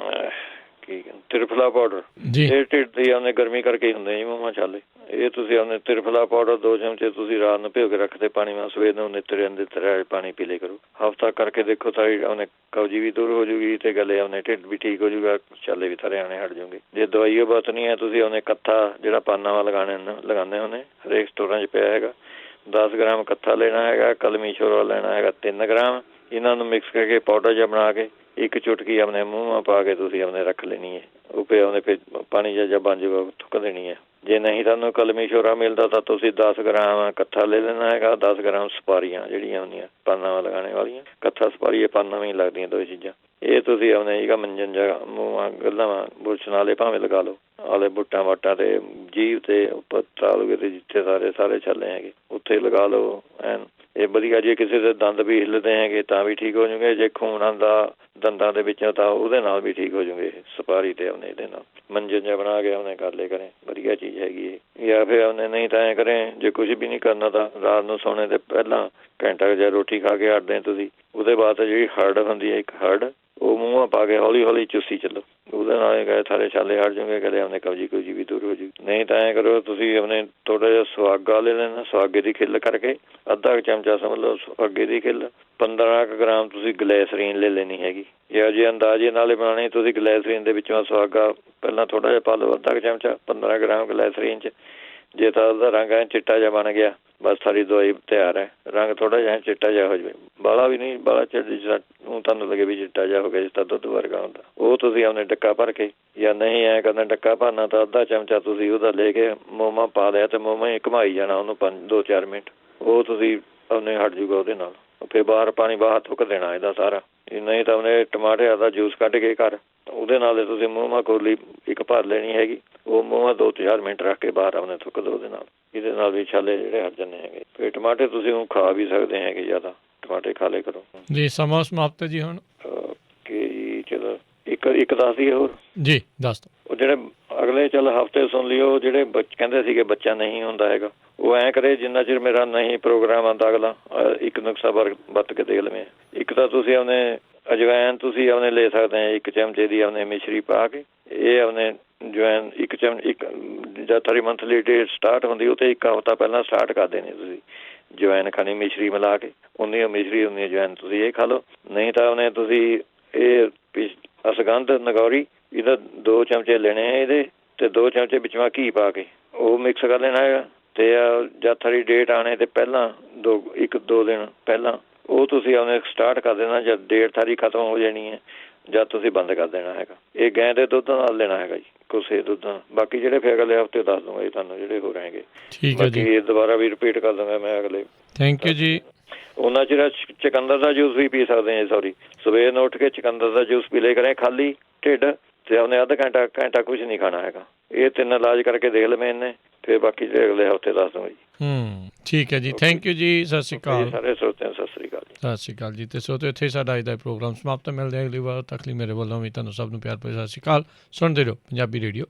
ਕੀ ਕਹਿੰਦੇ ਤ੍ਰਿਫਲਾ ਪਾਊਡਰ, ਇਹ ਢਿੱਡ ਦੀ ਉਹਨੇ ਗਰਮੀ ਕਰਕੇ ਹੀ ਹੁੰਦੇ ਜੀ ਮੂੰਹ ਛਾਲੇ। ਇਹ ਤੁਸੀਂ ਉਹਨੇ ਤ੍ਰਿਫਲਾ ਪਾਊਡਰ 2 ਚਮਚੇ ਤੁਸੀਂ ਰਾਤ ਨੂੰ ਭਿਓ ਕੇ ਰੱਖਦੇ ਪਾਣੀ ਨਾਲ ਸਵੇਰ ਨੂੰ ਨਿੱਤਰ ਪਾਣੀ ਪੀ ਲਿਆ ਕਰੋ। ਹਫ਼ਤਾ ਕਰਕੇ ਦੇਖੋ ਸਾਰੀ ਉਹਨੇ ਕਬਜੀ ਵੀ ਦੂਰ ਹੋ ਜੂਗੀ ਅਤੇ ਗਲੇ ਉਹਨੇ ਢਿੱਡ ਵੀ ਠੀਕ ਹੋ ਜੂਗਾ, ਛਾਲੇ ਵੀ ਸਾਰੇ ਆਉਣੇ ਹਟ ਜੂਗੇ। ਜੇ ਦਵਾਈ ਉਹ ਵਰਤਣੀ ਹੈ ਤੁਸੀਂ ਉਹਨੇ ਕੱਥਾ ਜਿਹੜਾ ਪਾਨਾਂ ਵਾ ਲਗਾਉਂਦੇ ਉਹਨੇ ਹਰੇਕ ਸਟੋਰਾਂ 'ਚ ਪਿਆ ਹੈਗਾ 10 ਗ੍ਰਾਮ ਕੱਥਾ ਲੈਣਾ ਹੈਗਾ। ਕਲਮੀ ਸ਼ੋਰਾ ਲੈਣਾ ਹੈਗਾ 3 ਗ੍ਰਾਮ। ਇਹਨਾਂ ਨੂੰ ਮਿਕਸ ਕਰਕੇ ਪਾਊਡਰ ਜਿਹਾ ਬਣਾ ਕੇ 1 ਚੁਟਕੀ ਆਪਣੇ ਮੂੰਹ ਪਾ ਕੇ ਤੁਸੀਂ ਆਪਣੇ ਰੱਖ ਲੈਣੀ ਹੈ। ਉਹ ਫਿਰ ਉਹਨੇ ਫਿਰ ਪਾਣੀ ਜਿਹਾ ਬਣ ਜੂਗਾ ਥੁੱਕ ਦੇਣੀ ਹੈ। ਜੇ ਨਹੀਂ ਤੁਹਾਨੂੰ ਕਲਮੀ ਸ਼ੋਰਾ ਮਿਲਦਾ ਤਾਂ ਤੁਸੀਂ 10 ਗ੍ਰਾਮ ਕੱਥਾ ਲੈ ਲੈਣਾ ਹੈਗਾ। 10 ਗ੍ਰਾਮ ਸੁਪਾਰੀਆਂ ਜਿਹੜੀਆਂ ਹੁੰਦੀਆਂ ਪਾਨਾਂ ਲਗਾਉਣੇ ਵਾਲੀਆਂ, ਕੱਥਾ ਸੁਪਾਰੀ ਇਹ ਪਾਨਾਂ ਵੀ ਲੱਗਦੀਆਂ 2 ਚੀਜ਼ਾਂ। ਇਹ ਤੁਸੀਂ ਆਪਣੇ ਜਿਹੜਾ ਮੰਜਨ ਜਗ੍ਹਾ ਮੂੰਹਾਂ ਗੱਲਾਂ ਬੁਰਸ਼ ਨਾਲੇ ਭਾਵੇਂ ਲਗਾ ਲਓ ਆਲੇ ਬੁੱਟਾਂ ਵਾਟਾਂ 'ਤੇ ਜੀਭ 'ਤੇ ਉੱਪਰ ਤਾਲੂਏ 'ਤੇ ਜਿੱਥੇ ਸਾਰੇ ਛਾਲੇ ਹੈਗੇ ਉੱਥੇ ਲਗਾ ਲਓ ਐਨ ਇਹ ਵਧੀਆ। ਜੇ ਕਿਸੇ ਦੇ ਦੰਦ ਵੀ ਹਿੱਲਦੇ ਹੈਗੇ ਤਾਂ ਵੀ ਠੀਕ ਹੋ ਜੂਗੇ। ਜੇ ਖੂਨ ਆਉਂਦਾ ਦੰਦਾਂ ਦੇ ਵਿੱਚੋਂ ਤਾਂ ਉਹਦੇ ਨਾਲ ਵੀ ਠੀਕ ਹੋ ਜੂਗੇ ਸੁਪਾਰੀ ਅਤੇ ਉਹਨੇ ਇਹਦੇ ਨਾਲ ਮੰਜਨ ਜਿਹਾ ਬਣਾ ਕੇ ਉਹਨੇ ਕਰ ਲਿਆ ਕਰੇ ਵਧੀਆ ਚੀਜ਼ ਹੈਗੀ ਹੈ। ਜਾਂ ਫਿਰ ਉਹਨੇ ਨਹੀਂ ਤਾਂ ਐਂ ਕਰੇ ਜੇ ਕੁਛ ਵੀ ਨਹੀਂ ਕਰਨਾ ਤਾਂ ਰਾਤ ਨੂੰ ਸੌਣੇ ਤੋਂ ਪਹਿਲਾਂ ਘੰਟਾ ਜਾਂ ਰੋਟੀ ਖਾ ਕੇ ਹਟਦੇ ਤੁਸੀਂ ਉਹਦੇ ਬਾਅਦ ਜਿਹੜੀ ਹਰੜ ਹੁੰਦੀ ਹੈ ਇੱਕ ਹਰੜ ਉਹ ਮੂੰਹਾਂ ਪਾ ਕੇ ਹੌਲੀ ਚੂਸੀ ਚੱਲੋ। ਉਹਦੇ ਨਾਲ ਗਏ ਸਾਰੇ ਛਾਲੇ ਹਟ ਜਾਓਗੇ, ਗਲੇ ਆਪਣੇ ਕਬਜੀ ਵੀ ਦੂਰ ਹੋ ਜੂ। ਨਹੀਂ ਤਾਂ ਐਂ ਕਰੋ ਤੁਸੀਂ ਆਪਣੇ ਥੋੜ੍ਹਾ ਜਿਹਾ ਸੁਹਾਗਾ ਲੈ ਲੈਣਾ, ਸੁਹਾਗੇ ਦੀ ਖਿੱਲ ਕਰਕੇ ਅੱਧਾ ਚਮਚਾ ਸਮਝ ਲਓ ਸੁਹਾਗੇ ਦੀ ਖਿੱਲ। 15 ਗ੍ਰਾਮ ਤੁਸੀਂ ਗਲੈਸਰੀਨ ਲੈ ਲੈਣੀ ਹੈਗੀ। ਜੇ ਅੰਦਾਜ਼ੇ ਨਾਲ ਬਣਾਉਣੀ ਤੁਸੀਂ ਗਲੈਸਰੀਨ ਦੇ ਵਿੱਚੋਂ ਸੁਹਾਗਾ ਪਹਿਲਾਂ ਥੋੜ੍ਹਾ ਜਿਹਾ ਪਾ ਲਓ ਅੱਧਾ ਚਮਚਾ 15 ਗ੍ਰਾਮ ਗਲੈਸਰੀਨ 'ਚ। ਜੇ ਤਾਂ ਉਹਦਾ ਰੰਗ ਚਿੱਟਾ ਜਿਹਾ ਬਣ ਗਿਆ ਬਸ ਸਾਰੀ ਦਵਾਈ ਤਿਆਰ ਹੈ। ਰੰਗ ਥੋੜ੍ਹਾ ਜਿਹਾ ਚਿੱਟਾ ਜਿਹਾ ਹੋ ਜਾਵੇ, ਬਾਹਲਾ ਵੀ ਨਹੀਂ ਬਾਹਲਾ ਜਿਸ ਉਹ ਤੁਹਾਨੂੰ ਲੱਗੇ ਵੀ ਚਿੱਟਾ ਜਿਹਾ ਹੋ ਗਿਆ ਜਿਸ ਤਰ੍ਹਾਂ ਦੁੱਧ ਵਰਗਾ ਹੁੰਦਾ ਉਹ ਤੁਸੀਂ ਆਪਣੇ ਡੱਕਾ ਭਰ ਕੇ ਜਾਂ ਨਹੀਂ ਐਂ ਕਰਨਾ ਡੱਕਾ ਭਰਨਾ ਤਾਂ ਅੱਧਾ ਚਮਚਾ ਤੁਸੀਂ ਉਹਦਾ ਲੈ ਕੇ ਮੋਮਾ ਪਾ ਲਿਆ ਅਤੇ ਮੋਮਾ ਹੀ ਘੁਮਾਈ ਜਾਣਾ ਉਹਨੂੰ 2-4 ਮਿੰਟ ਉਹ ਤੁਸੀਂ ਆਪਣੇ ਹਟ ਜੂਗਾ ਉਹਦੇ ਨਾਲ। ਫਿਰ ਬਾਹਰ ਪਾਣੀ ਬਾਹਰ ਥੁੱਕ ਦੇਣਾ ਇਹਦਾ ਸਾਰਾ। ਨਹੀਂ ਤਾਂ ਉਹਨੇ ਟਮਾਟਰ ਦਾ ਜੂਸ ਕੱਢ ਕੇ ਘਰ ਉਹਦੇ ਨਾਲ ਤੁਸੀਂ ਮੂੰਹ ਮਾ ਕੋਲੀ ਇੱਕ ਭਰ ਲੈਣੀ ਹੈਗੀ, ਉਹ ਮੂੰਹ 2-4 ਮਿੰਟ ਰੱਖ ਕੇ ਬਾਹਰ ਆਪਣੇ ਥੁੱਕ ਦਿਓ ਉਹਦੇ ਨਾਲ। ਇਹਦੇ ਨਾਲ ਵੀ ਛਾਲੇ ਜਿਹੜੇ ਹਟ ਜਾਂਦੇ ਹੈਗੇ। ਫਿਰ ਟਮਾਟਰ ਤੁਸੀਂ ਉਹ ਖਾ ਵੀ ਸਕਦੇ ਹੈਗੇ, ਜ਼ਿਆਦਾ ਟਮਾਟਰ ਖਾ ਲਿਆ ਕਰੋ ਜੀ। ਸਮਾਂ ਸਮਾਪਤ ਹੈ ਜੀ ਹੁਣ। ਓਕੇ ਜੀ, ਚਲੋ ਇੱਕ ਦੱਸ ਦਈਏ ਹੋਰ ਜੀ, ਦੱਸ ਦਿਓ। ਉਹ ਜਿਹੜੇ ਅਗਲੇ ਚੱਲ ਹਫ਼ਤੇ ਸੁਣ ਲਿਓ, ਜਿਹੜੇ ਕਹਿੰਦੇ ਸੀਗੇ ਬੱਚਾ ਨਹੀਂ ਹੁੰਦਾ ਹੈਗਾ, ਉਹ ਐਂ ਕਰੇ ਜਿੰਨਾ ਚਿਰ ਮੇਰਾ ਨਹੀਂ ਪ੍ਰੋਗਰਾਮ ਆਉਂਦਾ ਅਗਲਾ, ਇੱਕ ਨੁਕਸਾ ਵਰਤ ਕੇ ਦੇਖ ਲਵੇਂ। ਇੱਕ ਤਾਂ ਤੁਸੀਂ ਆਪਣੇ ਅਜਵਾਇਨ ਤੁਸੀਂ ਆਪਣੇ ਲੈ ਸਕਦੇ ਆ 1 ਚਮਚੇ ਦੀ ਆਪਣੇ ਮਿਸ਼ਰੀ ਪਾ ਕੇ। ਇਹ ਆਪਣੇ ਜਵੈਨ ਇੱਕ ਜਦ ਤੁਹਾਡੀ ਮੰਥਲੀ ਡੇਟ ਸਟਾਰਟ ਹੁੰਦੀ ਉਹ ਤੇ 1 ਹਫ਼ਤਾ ਪਹਿਲਾਂ ਸਟਾਰਟ ਕਰ ਦੇਣੀ ਤੁਸੀਂ ਜਵੈਨ ਖਾਣੀ ਮਿਸ਼ਰੀ ਮਿਲਾ ਕੇ। ਉਨੀ ਮਿਸ਼ਰੀ ਉਨੀ ਅਜਵਾਇਨ ਤੁਸੀਂ ਇਹ ਖਾ ਲਓ। ਨਹੀਂ ਤਾਂ ਉਹਨੇ ਤੁਸੀਂ ਇਹ ਅਸਗੰਧ ਨਗੌਰੀ ਇਹਦਾ 2 ਚਮਚੇ ਲੈਣੇ ਆ ਇਹਦੇ, ਅਤੇ 2 ਚਮਚੇ ਵਿੱਚ ਮੈਂ ਘੀ ਪਾ ਕੇ ਉਹ ਮਿਕਸ ਕਰ ਲੈਣਾ ਹੈਗਾ। ਅਤੇ ਜਦ ਤੁਹਾਡੀ ਡੇਟ ਆਉਣੇ ਅਤੇ ਪਹਿਲਾਂ 1-2 ਦਿਨ ਪਹਿਲਾਂ ਉਹ ਤੁਸੀਂ ਆਪਣੇ ਸਟਾਰਟ ਕਰ ਦੇਣਾ। ਜਦ ਡੇਟ ਸਾਰੀ ਖਤਮ ਹੋ ਜਾਣੀ ਹੈ ਜਦ ਤੁਸੀਂ ਬੰਦ ਕਰ ਦੇਣਾ ਹੈਗਾ। ਇਹ ਗਾਂ ਦੇ ਦੁੱਧ ਨਾਲ ਲੈਣਾ ਹੈਗਾ ਜੀ, ਕੋਸੇ ਦੁੱਧ ਨਾਲ। ਬਾਕੀ ਜਿਹੜੇ ਫਿਰ ਅਗਲੇ ਹਫ਼ਤੇ ਦੱਸ ਦੂੰਗਾ ਜੀ ਤੁਹਾਨੂੰ ਜਿਹੜੇ ਹੋ ਰਹੇਗੇ। ਠੀਕ ਹੈ ਜੀ। ਬਾਕੀ ਦੁਬਾਰਾ ਵੀ ਰਿਪੀਟ ਕਰ ਦੂੰਗਾ ਮੈਂ ਅਗਲੇ। ਥੈਂਕ ਯੂ ਜੀ। ਉਹਨਾਂ ਚਿਰ ਚੁਕੰਦਰ ਦਾ ਜੂਸ ਵੀ ਪੀ ਸਕਦੇ ਹਾਂ। ਸੌਰੀ, ਸਵੇਰ ਨੂੰ ਉੱਠ ਕੇ ਚੁਕੰਦਰ ਦਾ ਜੂਸ ਪੀ ਲਿਆ ਕਰੇ ਖਾਲੀ ਢਿੱਡ, ਅਤੇ ਉਹਨੇ ਅੱਧ ਘੰਟਾ ਕੁਛ ਨਹੀਂ ਖਾਣਾ ਹੈਗਾ। ਇਹ 3 ਇਲਾਜ ਕਰਕੇ ਦੇਖ ਲਵੇਂ ਇਹਨੇ, ਫਿਰ ਬਾਕੀ ਜਿਹੜੇ ਅਗਲੇ ਹਫ਼ਤੇ ਦੱਸ ਦੂੰਗਾ ਜੀ। ਠੀਕ ਹੈ ਜੀ। ਥੈਂਕ ਯੂ ਜੀ। ਸਤਿ ਸ਼੍ਰੀ ਅਕਾਲ ਸਾਰੇ ਸਰੋਤਿਆਂ ਨੂੰ ਸਤਿ ਸ਼੍ਰੀ ਅਕਾਲ ਜੀ। ਸਤਿ ਸ਼੍ਰੀ ਅਕਾਲ ਜੀ। ਅਤੇ ਸਰੋਤਿਓ ਇੱਥੇ ਸਾਡਾ ਅੱਜ ਦਾ ਪ੍ਰੋਗਰਾਮ ਸਮਾਪਤ। ਮਿਲਦੇ ਅਗਲੀ ਵਾਰ ਤੱਕ ਲਈ ਮੇਰੇ ਵੱਲੋਂ ਵੀ ਤੁਹਾਨੂੰ ਸਭ ਨੂੰ ਪਿਆਰ ਭਰੀ ਸਤਿ ਸ਼੍ਰੀ ਅਕਾਲ। ਸੁਣਦੇ ਰਹੋ ਪੰਜਾਬੀ ਰੇਡੀਓ।